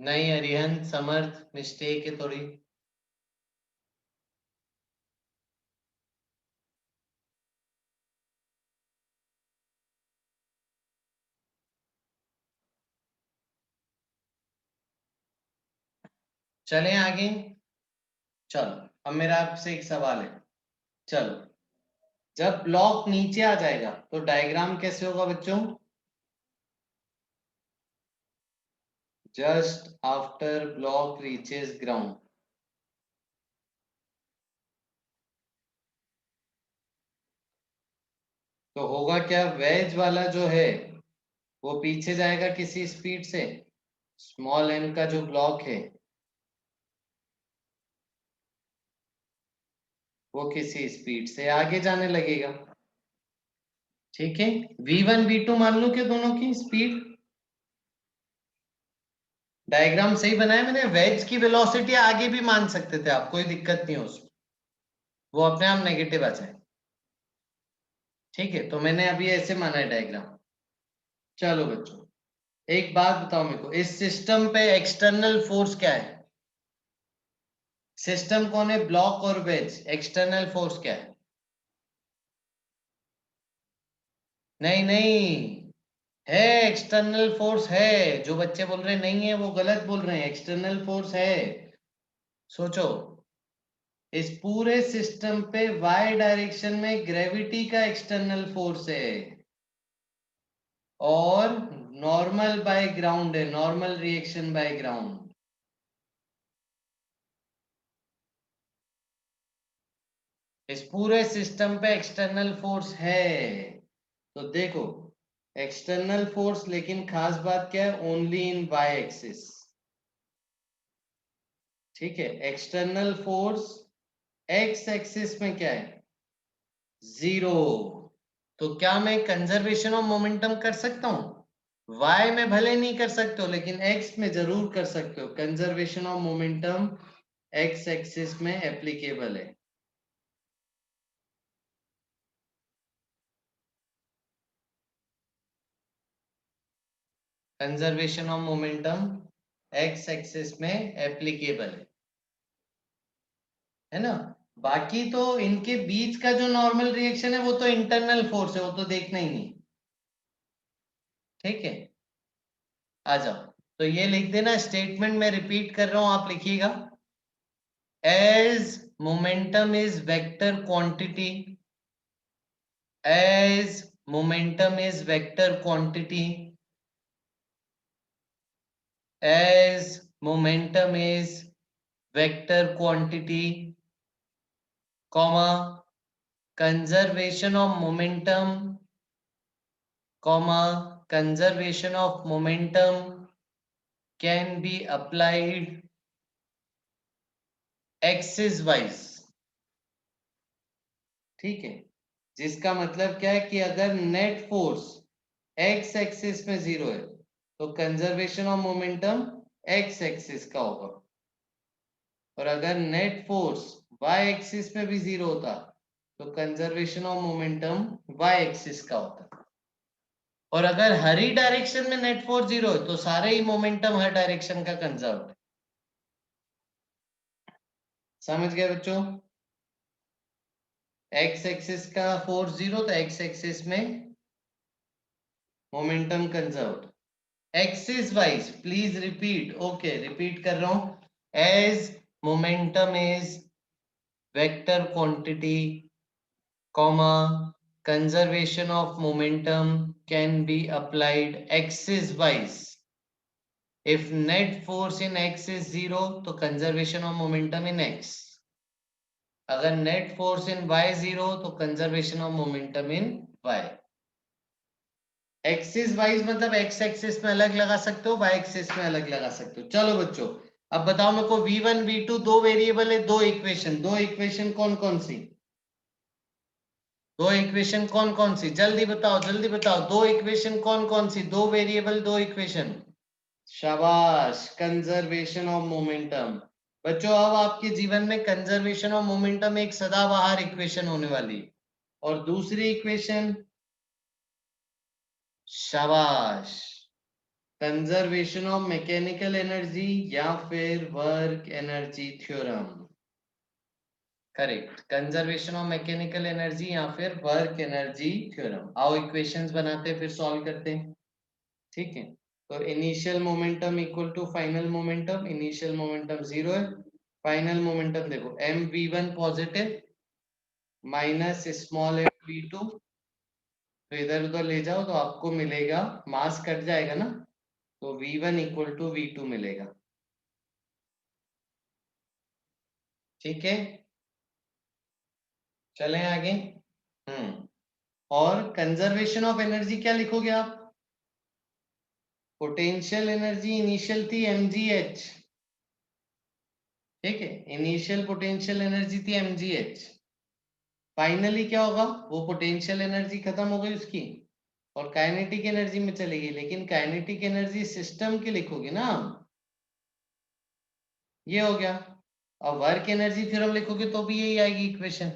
[SPEAKER 1] नहीं अरिहंत, समर्थ, मिस्टेक है थोड़ी। चलें आगे। चलो, अब मेरा आपसे एक सवाल है। चलो, जब ब्लॉक नीचे आ जाएगा तो डायग्राम कैसे होगा बच्चों? Just after block reaches ground. तो होगा क्या, वेज वाला जो है वो पीछे जाएगा किसी स्पीड से, स्मॉल n का जो ब्लॉक है वो किसी स्पीड से आगे जाने लगेगा। ठीक है, v1 v2 मान लो कि दोनों की स्पीड। डायग्राम सही बनाया मैंने। वेज की वेलोसिटी आगे भी मान सकते थे आप, कोई दिक्कत नहीं हो उसमें, वो अपने आप नेगेटिव आ जाए। ठीक है, तो मैंने अभी ऐसे माना है डायग्राम। चलो बच्चों, एक बात बताओ मेरे को, इस सिस्टम पे एक्सटर्नल फोर्स क्या है? सिस्टम कौन है, ब्लॉक और वेज? एक्सटर्नल फोर्स क्या है? नहीं नहीं, है एक्सटर्नल फोर्स है। जो बच्चे बोल रहे नहीं है वो गलत बोल रहे हैं, एक्सटर्नल फोर्स है। सोचो, इस पूरे सिस्टम पे y डायरेक्शन में ग्रेविटी का एक्सटर्नल फोर्स है और नॉर्मल बाय ग्राउंड है, नॉर्मल रिएक्शन बाय ग्राउंड। इस पूरे सिस्टम पे एक्सटर्नल फोर्स है। तो देखो, एक्सटर्नल फोर्स, लेकिन खास बात क्या है, ओनली इन वाई एक्सिस। ठीक है, एक्सटर्नल फोर्स एक्स एक्सिस में क्या है, 0। तो क्या मैं कंजर्वेशन ऑफ मोमेंटम कर सकता हूं? वाई में भले नहीं कर सकते हो, लेकिन एक्स में जरूर कर सकते हो। Conservation of momentum x axis में एप्लीकेबल है। Conservation of momentum x axis में एप्लीकेबल है ना। बाकी तो इनके बीच का जो नॉर्मल रिएक्शन है वो तो इंटरनल फोर्स है, वो तो देखना ही नहीं। ठीक है, आ जाओ। तो ये लिख देना, स्टेटमेंट में रिपीट कर रहा हूं, आप लिखिएगा। As momentum is vector quantity, as momentum is vector quantity, as momentum is vector quantity, comma conservation of momentum, comma conservation of momentum can be applied axis wise। ठीक है, जिसका मतलब क्या है कि अगर नेट फोर्स एक्स एक्सिस में 0 है तो conservation of momentum x axis का होगा, और अगर नेट फोर्स वाई एक्सिस में भी 0 होता तो conservation of momentum Y axis का होता। और अगर हर ही डायरेक्शन में नेट फोर्स 0 है तो सारे ही मोमेंटम हर डायरेक्शन का कंजर्व है। समझ गए बच्चों? एक्स एक्सिस का फोर्स 0 तो एक्स एक्सिस में momentum conserve. Axis wise please repeat, okay repeat कर रहा हूं। As momentum is vector quantity, comma conservation of momentum can be applied axis wise if net force in x is 0 तो conservation of momentum in x, अगर net force in y 0 तो conservation of momentum in y। Axis wise मतलब x axis में अलग लगा सकते हो, Y axis में अलग लगा सकते हो। चलो बच्चों, अब बताओ मेरे को, v1 v2 दो वेरिएबल है, दो इक्वेशन, दो इक्वेशन कौन कौन सी, दो इक्वेशन कौन कौन सी, जल्दी बताओ जल्दी बताओ, दो इक्वेशन कौन कौन सी, दो वेरिएबल दो इक्वेशन। शाबाश, कंजर्वेशन ऑफ मोमेंटम। बच्चों अब आपके जीवन में कंजर्वेशन ऑफ मोमेंटम एक सदाबहार इक्वेशन होने वाली, और दूसरी इक्वेशन, शाबाश, कंजर्वेशन ऑफ मैकेनिकल एनर्जी या फिर work energy theorem. Correct, conservation of mechanical energy या फिर वर्क एनर्जी थ्योरम। आओ इक्वेशंस बनाते हैं फिर सॉल्व करते हैं। ठीक है, तो initial momentum equal to final momentum, initial momentum 0 है, फाइनल मोमेंटम देखो mv1 positive minus small mv2, तो इधर उधर ले जाओ तो आपको मिलेगा, मास कट जाएगा ना, तो v1 इक्वल टू v2 मिलेगा। ठीक है, चलें आगे। और कंजर्वेशन ऑफ एनर्जी क्या लिखोगे आप? पोटेंशियल एनर्जी इनिशियल थी mgh। ठीक है, इनिशियल पोटेंशियल एनर्जी थी mgh, फाइनली क्या होगा, वो पोटेंशियल एनर्जी खत्म हो गई उसकी और काइनेटिक एनर्जी में चलेगी, लेकिन काइनेटिक एनर्जी सिस्टम की लिखोगे ना, ये हो गया। अब वर्क एनर्जी थ्योरम लिखोगे तो भी यही आएगी इक्वेशन।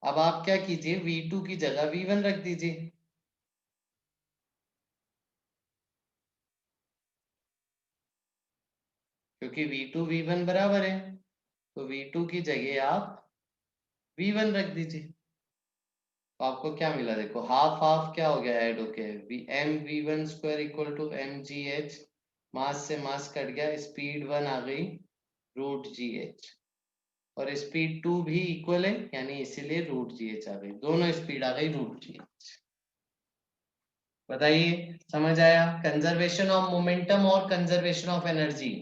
[SPEAKER 1] अब आप क्या कीजिए, V2 की जगह V1 रख दीजिए, क्योंकि V2 V1 बराबर है, तो V2 की जगह आप V1 रख दीजिए। तो आपको क्या मिला, देखो हाफ हाफ क्या हो गया, ऐड होके mv1 square equal to mgh, mass से मास कट गया, स्पीड 1 आ गई √gh, और स्पीड 2 भी इक्वल है, यानी इसीलिए √gh आ गई, दोनों स्पीड आ गई √gh। बताइए, समझ आया? कंजर्वेशन ऑफ मोमेंटम और कंजर्वेशन ऑफ एनर्जी,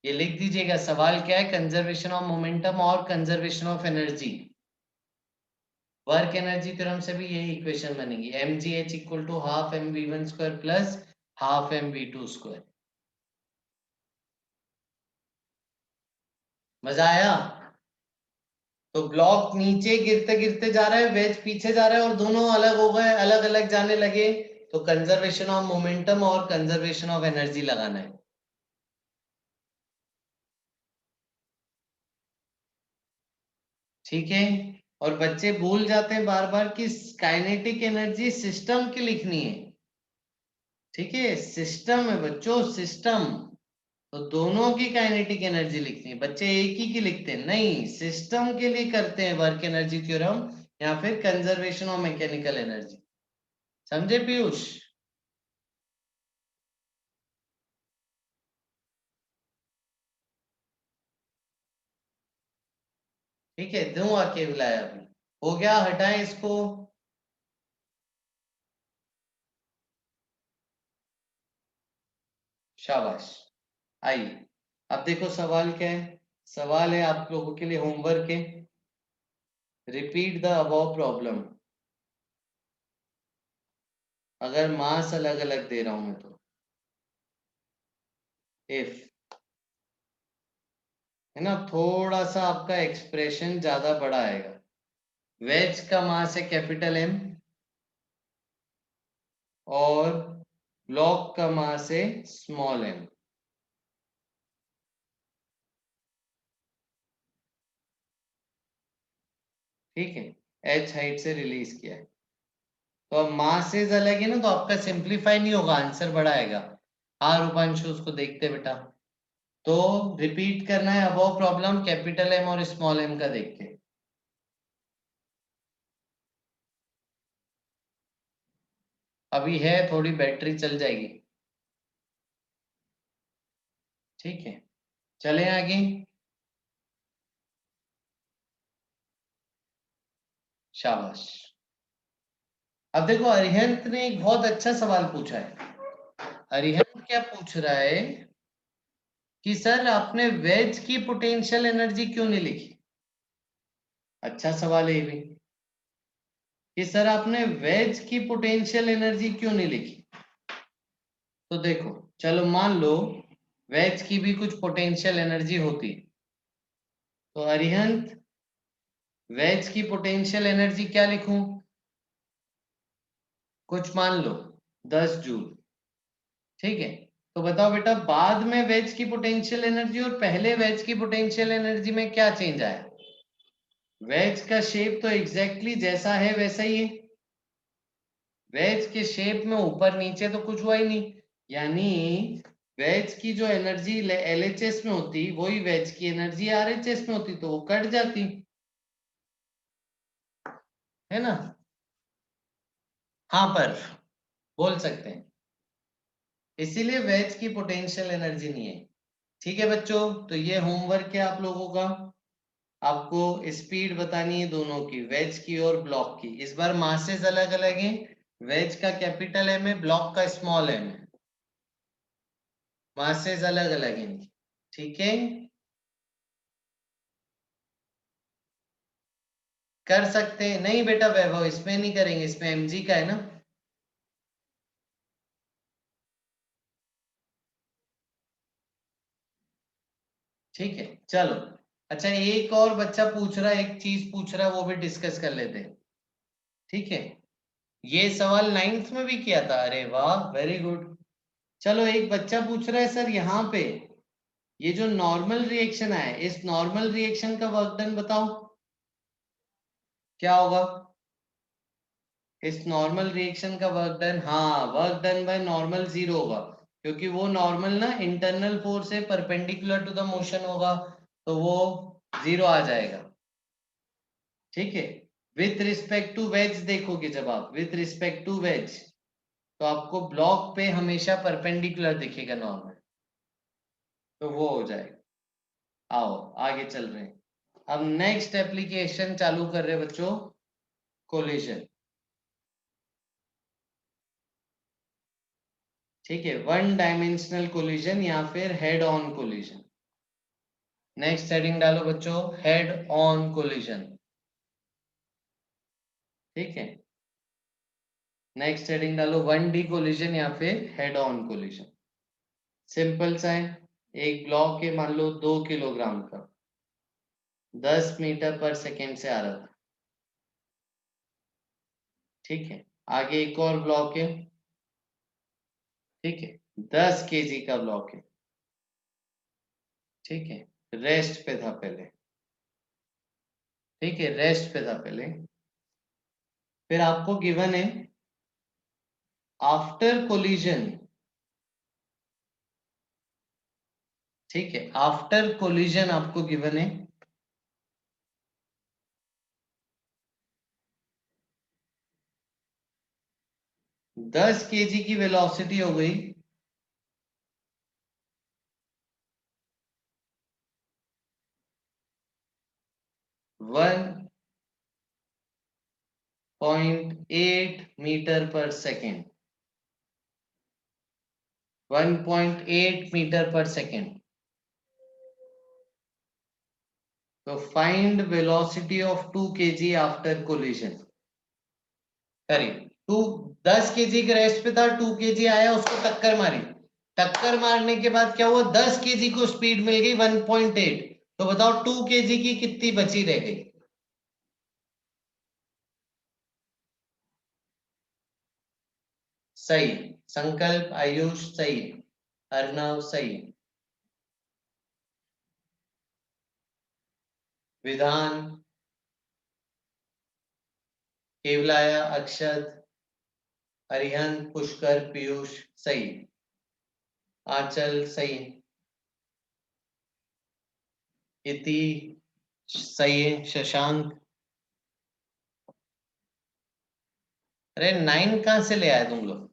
[SPEAKER 1] ये लिख दीजिएगा। सवाल क्या है, कंजर्वेशन ऑफ मोमेंटम और conservation of energy. Work energy theorem से भी यही इक्वेशन बनेगी, mgh equal to half mv1 square plus half mv2 square. मजा आया? तो ब्लॉक नीचे गिरते गिरते जा रहा है, वेज पीछे जा रहा है, और दोनों अलग हो गए, अलग अलग जाने लगे, तो कंजर्वेशन ऑफ मोमेंटम और कंजर्वेशन ऑफ एनर्जी लगाना है। ठीक है, और बच्चे भूल जाते हैं बार बार कि काइनेटिक एनर्जी सिस्टम की लिखनी है। ठीक है, सिस्टम है बच्चों, सिस्टम, तो दोनों की काइनेटिक एनर्जी लिखनी है। बच्चे एक ही की लिखते हैं, नहीं, सिस्टम के लिए करते हैं वर्क एनर्जी थ्योरम या फिर कंजर्वेशन ऑफ मैकेनिकल एनर्जी। समझे पीयूष? ठीक है, दूं आके बुलाया अभी, हो गया, हटाएं इसको। शाबाश। आइए, अब देखो सवाल क्या है। सवाल है आप लोगों के लिए होमवर्क है, रिपीट द अबव प्रॉब्लम। अगर मास अलग अलग दे रहा हूं मैं तो, इफ, है ना, थोड़ा सा आपका एक्सप्रेशन ज्यादा बड़ा आएगा। वेज का मास है कैपिटल M, और ब्लॉक का मास है स्मॉल m। ठीक है, h हाइट से रिलीज किया है, तो अब मासेस अलग है ना, तो आपका सिंप्लीफाई नहीं होगा, आंसर बड़ा आएगा। हाँ रूपांशु, उसको देखते बेटा। तो रिपीट करना है अबव प्रॉब्लम, कैपिटल M और स्मॉल m का देख के। अभी है, थोड़ी बैटरी चल जाएगी। ठीक है, चलें आगे। शाबाश। अब देखो, अरिहंत ने एक बहुत अच्छा सवाल पूछा है। अरिहंत क्या पूछ रहा है कि सर आपने वेज की पोटेंशियल एनर्जी क्यों नहीं लिखी। अच्छा सवाल है ये भी, कि सर आपने वेज की पोटेंशियल एनर्जी क्यों नहीं लिखी। तो देखो, चलो मान लो वेज की भी कुछ पोटेंशियल एनर्जी होती, तो अरिहंत वेज की पोटेंशियल एनर्जी क्या लिखूं, कुछ मान लो 10 जूल। ठीक है, तो बताओ बेटा, बाद में वेज की पोटेंशियल एनर्जी और पहले वेज की पोटेंशियल एनर्जी में क्या चेंज आया। वेज का शेप तो एग्जैक्टली जैसा है वैसा ही है, वेज के शेप में ऊपर नीचे तो कुछ हुआ ही नहीं, यानी वेज की जो एनर्जी LHS में होती, वही वेज की एनर्जी RHS में होती, तो वो कट जाती, है ना। हाँ, पर बोल सकते हैं, इसीलिए वेज की पोटेंशियल एनर्जी नहीं है। ठीक है बच्चों, तो ये होमवर्क है आप लोगों का। आपको स्पीड बतानी है दोनों की, वेज की और ब्लॉक की। इस बार मासेस अलग अलग हैं, वेज का कैपिटल M है, ब्लॉक का स्मॉल m है, मासेस अलग अलग हैं। ठीक है, कर सकते हैं। नहीं बेटा वैभव, इसमें नहीं करेंगे, इसमें mg का है ना। ठीक है, चलो अच्छा एक और बच्चा पूछ रहा है, एक चीज पूछ रहा है, वो भी डिस्कस कर लेते हैं, ठीक है। ये सवाल 9th में भी किया था, अरे वाह वेरी गुड। चलो एक बच्चा पूछ रहा है सर यहाँ पे ये जो नॉर्मल रिएक्शन है, इस नॉर्मल रिएक्शन का वर्क डन बताओ क्या होगा। इस नॉर्मल रिएक्शन का वर्क डन, हाँ वर्क डन बाय नॉर्मल 0 होगा, क्योंकि वो नॉर्मल ना इंटरनल फोर्स है, परपेंडिकुलर टू द मोशन होगा, तो वो 0 आ जाएगा, ठीक है। विथ रिस्पेक्ट टू वेज देखोगे, जब आप विथ रिस्पेक्ट टू वेज, तो आपको ब्लॉक पे हमेशा परपेंडिकुलर दिखेगा नॉर्मल, तो वो हो जाएगा। आओ आगे चल रहे हैं, अब नेक्स्ट एप्लीकेशन चालू कर रहे हैं बच्चों, कोलिजन, ठीक है, वन डायमेंशनल कोलिजन या फिर head on collision. Next heading डालो बच्चों, हेड ऑन कोलिजन, ठीक है। नेक्स्ट हेडिंग डालो 1D कोलिजन या फिर हेड ऑन कोलिजन। सिंपल सा है, एक ब्लॉक है मान लो 2 किलोग्राम का, 10 मीटर पर सेकेंड से आ रहा था, ठीक है। आगे एक और ब्लॉक है, ठीक है, 10 केजी का ब्लॉक है, ठीक है, रेस्ट पे था पहले, ठीक है, रेस्ट पे था पहले। फिर आपको गिवन है आफ्टर कोलिजन, ठीक है, आफ्टर कोलिजन आपको गिवन है 10 केजी की वेलोसिटी हो गई 1.8 मीटर पर सेकेंड, 1.8 मीटर पर सेकेंड। तो find velocity of 2 KG after collision. करिए, 2 10 केजी के रेस्ट पे था, 2 केजी आया, उसको टक्कर मारी, टक्कर मारने के बाद क्या हुआ, 10 केजी को स्पीड मिल गई 1.8, तो बताओ 2 केजी की कितनी बची रह गई। सही, संकल्प आयुष सही, अर्णव सही, विधान केवलाया अक्षत अरिहंत पुष्कर पीयूष सही, आंचल सही, इति सही है, शशांक, अरे 9 कहां से ले आए तुम लोग,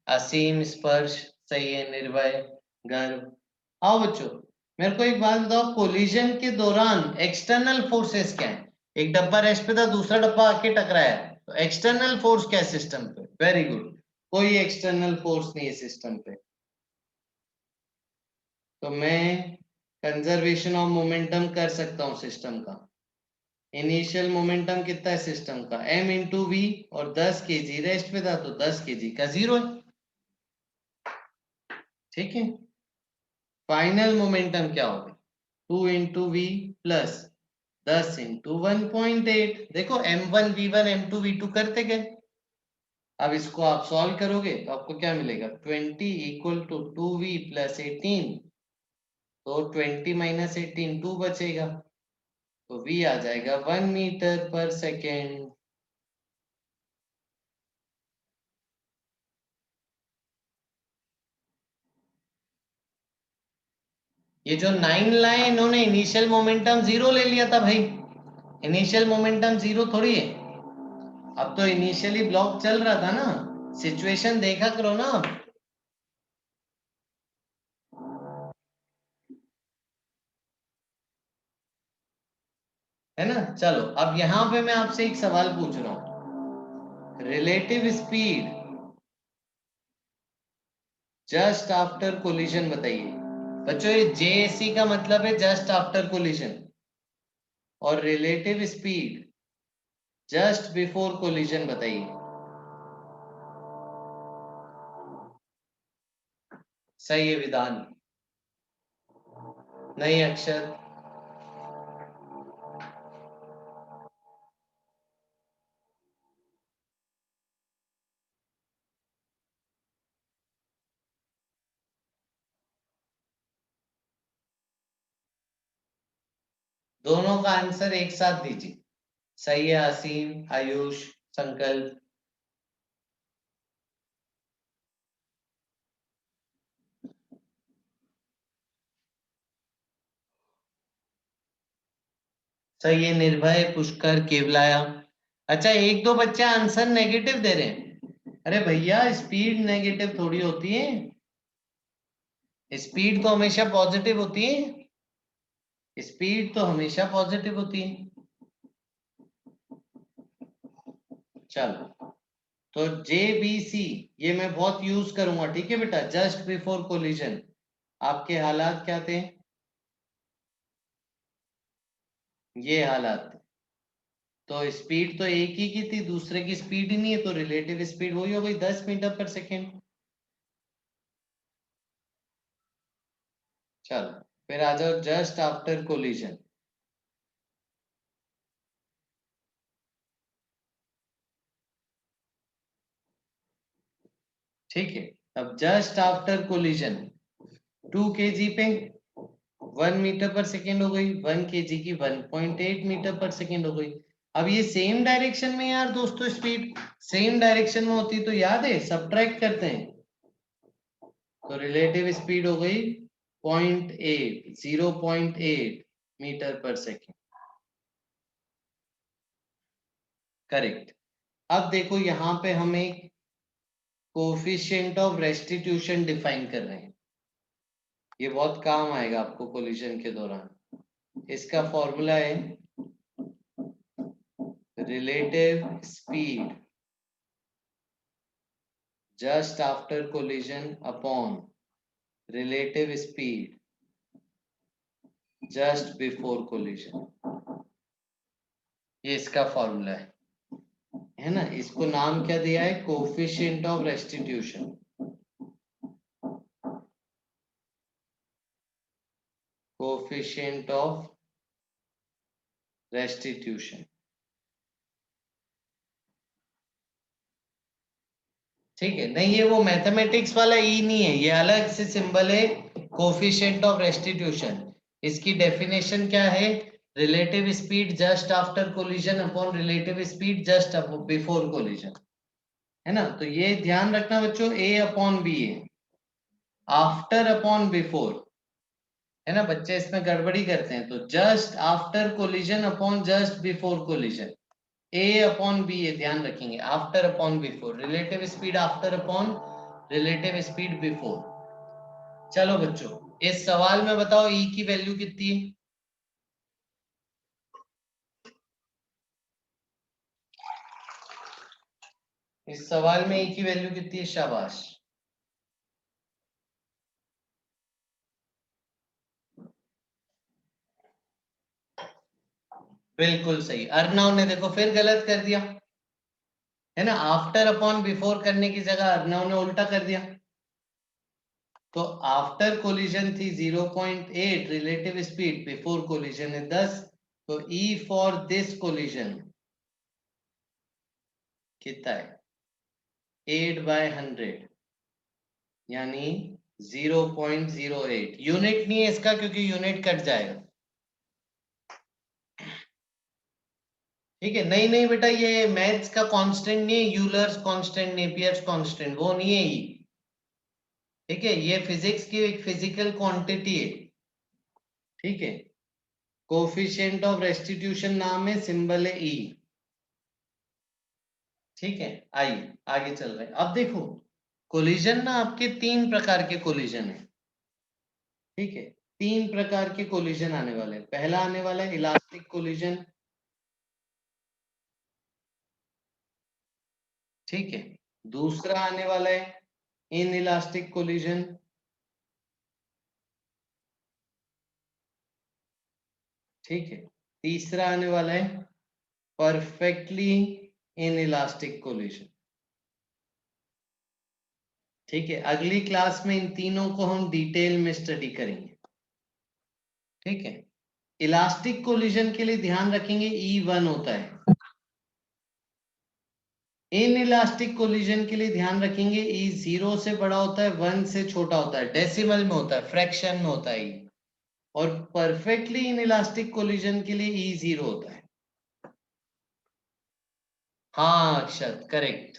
[SPEAKER 1] असीम स्पर्श सही है, निर्भय गर्व। आओ बच्चों, मेरे को एक बात बताओ, कोलिजन के दौरान एक्सटर्नल फोर्सेस क्या है, एक डब्बा रेस्ट पे था, दूसरा डब्बा आके टकराया, तो एक्सटर्नल फोर्स क्या है सिस्टम पे, वेरी गुड, कोई एक्सटर्नल फोर्स नहीं है सिस्टम पे, तो मैं कंजर्वेशन ऑफ मोमेंटम कर सकता हूं सिस्टम का। इनिशियल मोमेंटम कितना है सिस्टम का, m इंटू वी, और 10 केजी रेस्ट पे था, तो 10 केजी का 0 है, ठीक है। फाइनल मोमेंटम क्या होगा, 2 इंटू वी प्लस 10 इंटू 1.8, देखो m1v1 m2v2 करते गए। अब इसको आप सॉल्व करोगे तो आपको क्या मिलेगा, 20 इक्वल टू 2v प्लस 18, तो 20 माइनस 18 2 बचेगा, तो v आ जाएगा 1 मीटर पर सेकेंड। ये जो 9 लाए इन्होंने इनिशियल मोमेंटम 0 ले लिया था भाई, इनिशियल मोमेंटम 0 थोड़ी है, अब तो इनिशियली ब्लॉक चल रहा था ना, सिचुएशन देखा करो ना अब, है ना। चलो अब यहां पे मैं आपसे एक सवाल पूछ रहा हूं, relative speed just after collision बताइए। बच्चों ये जेएससी का मतलब है जस्ट आफ्टर कोलिजन, और relative speed just before collision बताइए। सही है विधान, नहीं अक्षर, दोनों का आंसर एक साथ दीजिए। सही है आसीम, आयुष, संकल्प। सही है निर्भय, पुष्कर, केवलाया। अच्छा, एक दो बच्चे आंसर नेगेटिव दे रहे हैं। अरे भैया, स्पीड नेगेटिव थोड़ी होती है, स्पीड तो हमेशा पॉजिटिव होती है, स्पीड तो हमेशा पॉजिटिव होती है। चलो, तो JBC ये मैं बहुत यूज करूंगा, ठीक है बेटा। जस्ट बिफोर कोलिजन आपके हालात क्या थे? ये हालात थे। तो स्पीड तो एक ही की थी, दूसरे की स्पीड ही नहीं है, तो रिलेटिव स्पीड वही हो गई 10 मीटर पर सेकेंड। चलो, फिर आ जाओ जस्ट आफ्टर कोलिजन। ठीक है, अब जस्ट आफ्टर कोलिजन 2 kg पे 1 मीटर पर सेकेंड हो गई, 1 kg की 1.8 मीटर पर सेकेंड हो गई। अब ये सेम डायरेक्शन में यार दोस्तों, स्पीड सेम डायरेक्शन में होती तो याद है, सब्ट्रैक्ट करते हैं, तो रिलेटिव स्पीड हो गई 0.8 मीटर पर सेकेंड। करेक्ट। अब देखो यहाँ पे हम एक कोफिशिएंट ऑफ रेस्टिट्यूशन डिफाइन कर रहे हैं, ये बहुत काम आएगा आपको कोलिजन के दौरान। इसका फॉर्मूला है relative speed just after collision upon relative speed just before collision। ये इसका फॉर्मूला है ना। इसको नाम क्या दिया है? Coefficient of restitution. Coefficient of restitution, ठीक है। नहीं, ये वो मैथमेटिक्स वाला ई नहीं है, ये अलग से सिंबल है, कोफिशिएंट ऑफ रेस्टिट्यूशन। इसकी डेफिनेशन क्या है? Relative speed just after collision upon relative speed just before collision, है ना। तो ये ध्यान रखना बच्चों, A अपॉन बी है, आफ्टर अपॉन बिफोर, है ना। बच्चे इसमें गड़बड़ी करते हैं, तो just after collision upon just before collision, A upon B, ये ध्यान रखेंगे। After upon before, relative speed after upon relative speed before. चलो बच्चों, इस सवाल में बताओ E की वैल्यू कितनी है? इस सवाल में E की वैल्यू कितनी है? शाबाश, बिल्कुल सही। अर्नव ने देखो फिर गलत कर दिया, है ना। आफ्टर अपॉन बिफोर करने की जगह अर्नव ने उल्टा कर दिया। तो आफ्टर कोलिजन थी 0.8 रिलेटिव स्पीड, बिफोर कोलिजन है 10, तो E फॉर दिस कोलिजन कितना है? 8/100, यानी 0.08। यूनिट नहीं है इसका, क्योंकि यूनिट कट जाएगा। ठीक है, नहीं नहीं बेटा, ये मैथ्स का कांस्टेंट नहीं है, यूलर्स कांस्टेंट, नेपियर्स कांस्टेंट, वो नहीं है ये। ठीक है, ये फिजिक्स की एक फिजिकल क्वांटिटी है। ठीक है, कोफिशिएंट ऑफ रेस्टिट्यूशन नाम है, सिंबल है E। ठीक है, आइए आगे चल रहे हैं। अब देखो, कोलिजन ना आपके 3 प्रकार के कोलिजन है। ठीक है, 3 प्रकार के कोलिजन आने वाले हैं। पहला आने वाला है इलास्टिक कोलिजन, ठीक है। दूसरा आने वाला है इन इलास्टिक कोलिजन, ठीक है। तीसरा आने वाला है परफेक्टली इन इलास्टिक कोलिजन। ठीक है, अगली क्लास में इन तीनों को हम डिटेल में स्टडी करेंगे। ठीक है, इलास्टिक कोलिजन के लिए ध्यान रखेंगे E1 होता है। इन इलास्टिक कोलिजन के लिए ध्यान रखेंगे E 0 से बड़ा होता है, 1 से छोटा होता है, डेसिमल में होता है, फ्रैक्शन में होता है। और परफेक्टली इन इलास्टिक कोलिजन के लिए ई 0 होता है। हाँ अक्षत, करेक्ट।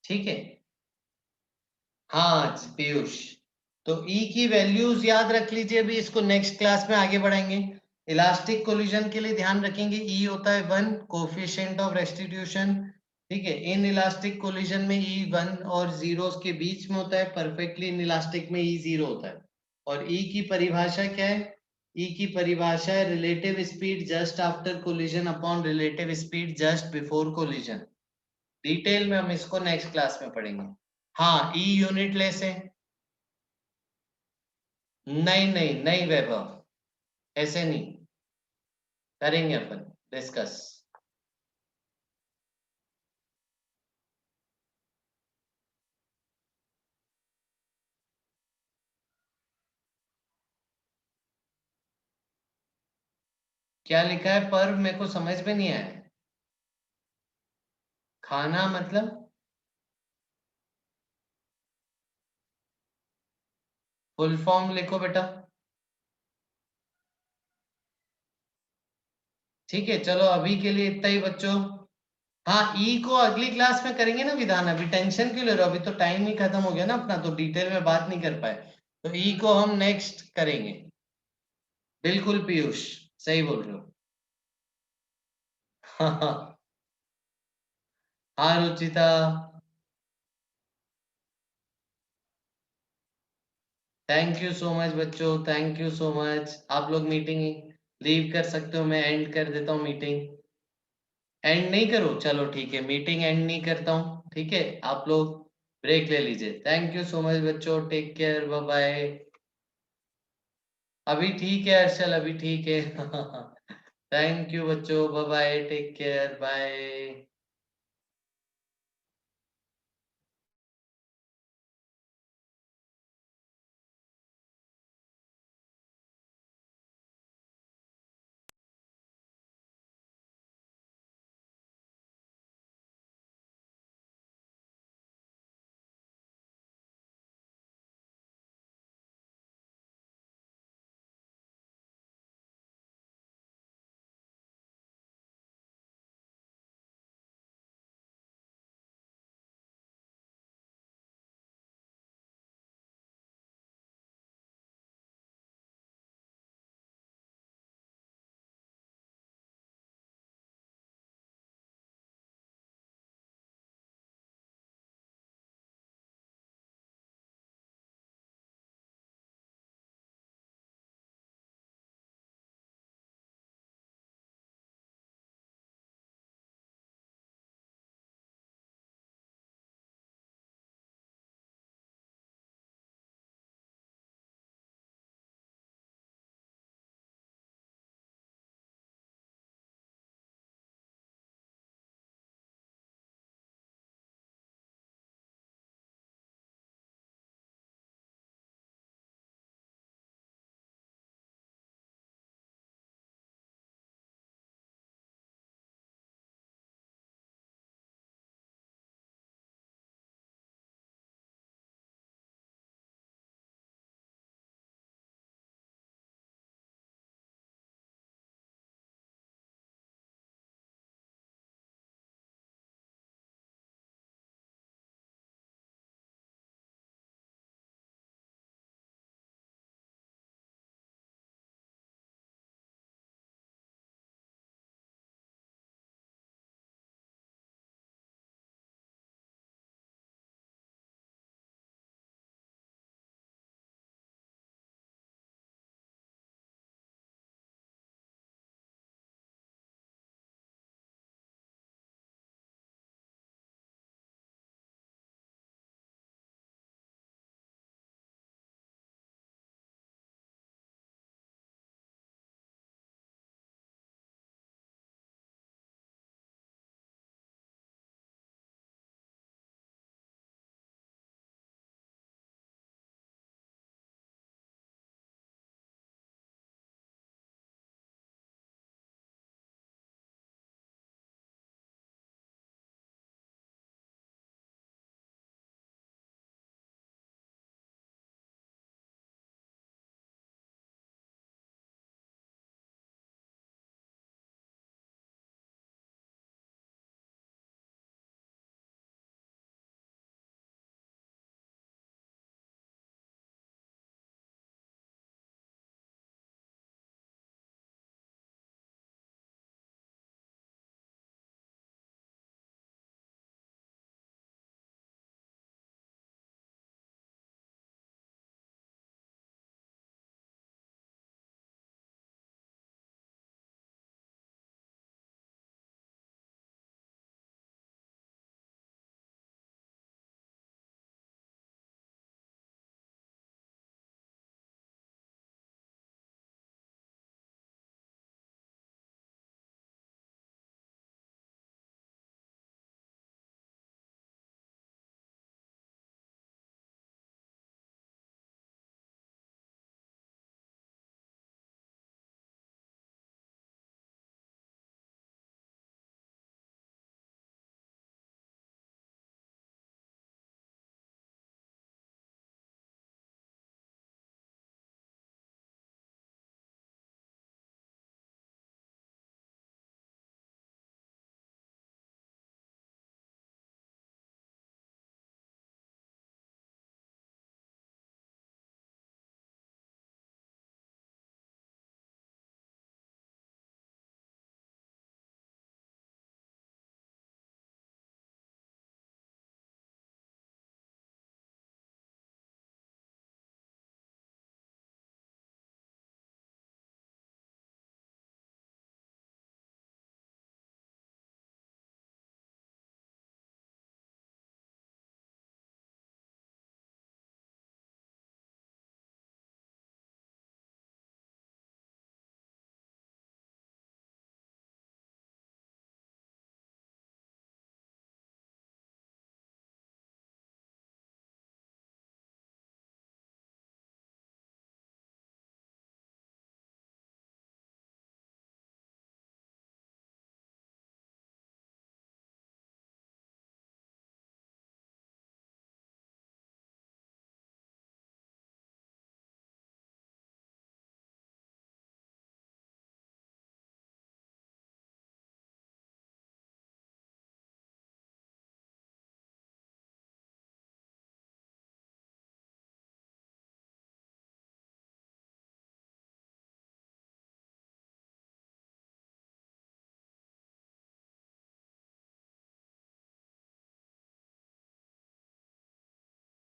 [SPEAKER 1] ठीक है, हाँ पीयूष। तो ई की वैल्यूज याद रख लीजिए, अभी इसको नेक्स्ट क्लास में आगे बढ़ाएंगे। इलास्टिक कोलिजन के लिए ध्यान रखेंगे ई होता है 1, कोफिशिएंट ऑफ रेस्टिट्यूशन। ठीक है, इन इलास्टिक कोलिजन में ई 1 और 0 के बीच में होता है, परफेक्टली इन इलास्टिक में ई 0 होता है। और ई की परिभाषा क्या है? ई की परिभाषा है relative speed just after collision upon relative speed just before collision. Detail में हम इसको नेक्स्ट क्लास में पढ़ेंगे। हाँ ई यूनिटलेस है। नहीं नहीं नहीं वैभव, ऐसे नहीं, करेंगे अपन डिस्कस। क्या लिखा है पर, मेरे को समझ में नहीं आया। खाना मतलब? फुल फॉर्म लिखो बेटा। ठीक है चलो अभी के लिए इतना ही बच्चों। हाँ ई को अगली क्लास में करेंगे ना विधान, अभी टेंशन क्यों ले रहे हो, अभी तो टाइम ही खत्म हो गया ना अपना, तो डिटेल में बात नहीं कर पाए। तो ई को हम नेक्स्ट करेंगे। बिल्कुल पीयूष, सही बोल रहे हो। हाँ हाँ। हाँ Ruchita. Thank you so much बच्चों, थैंक यू सो मच। आप लोग मीटिंग लीव कर सकते हो, मैं एंड कर देता हूँ मीटिंग। एंड नहीं करो, चलो ठीक है, मीटिंग एंड नहीं करता हूँ, ठीक है। आप लोग ब्रेक ले लीजिए। थैंक यू सो मच बच्चों, टेक केयर, बाय बाय। अभी ठीक है अर्शल, अभी ठीक है। थैंक यू बच्चों, bye bye, take care, bye.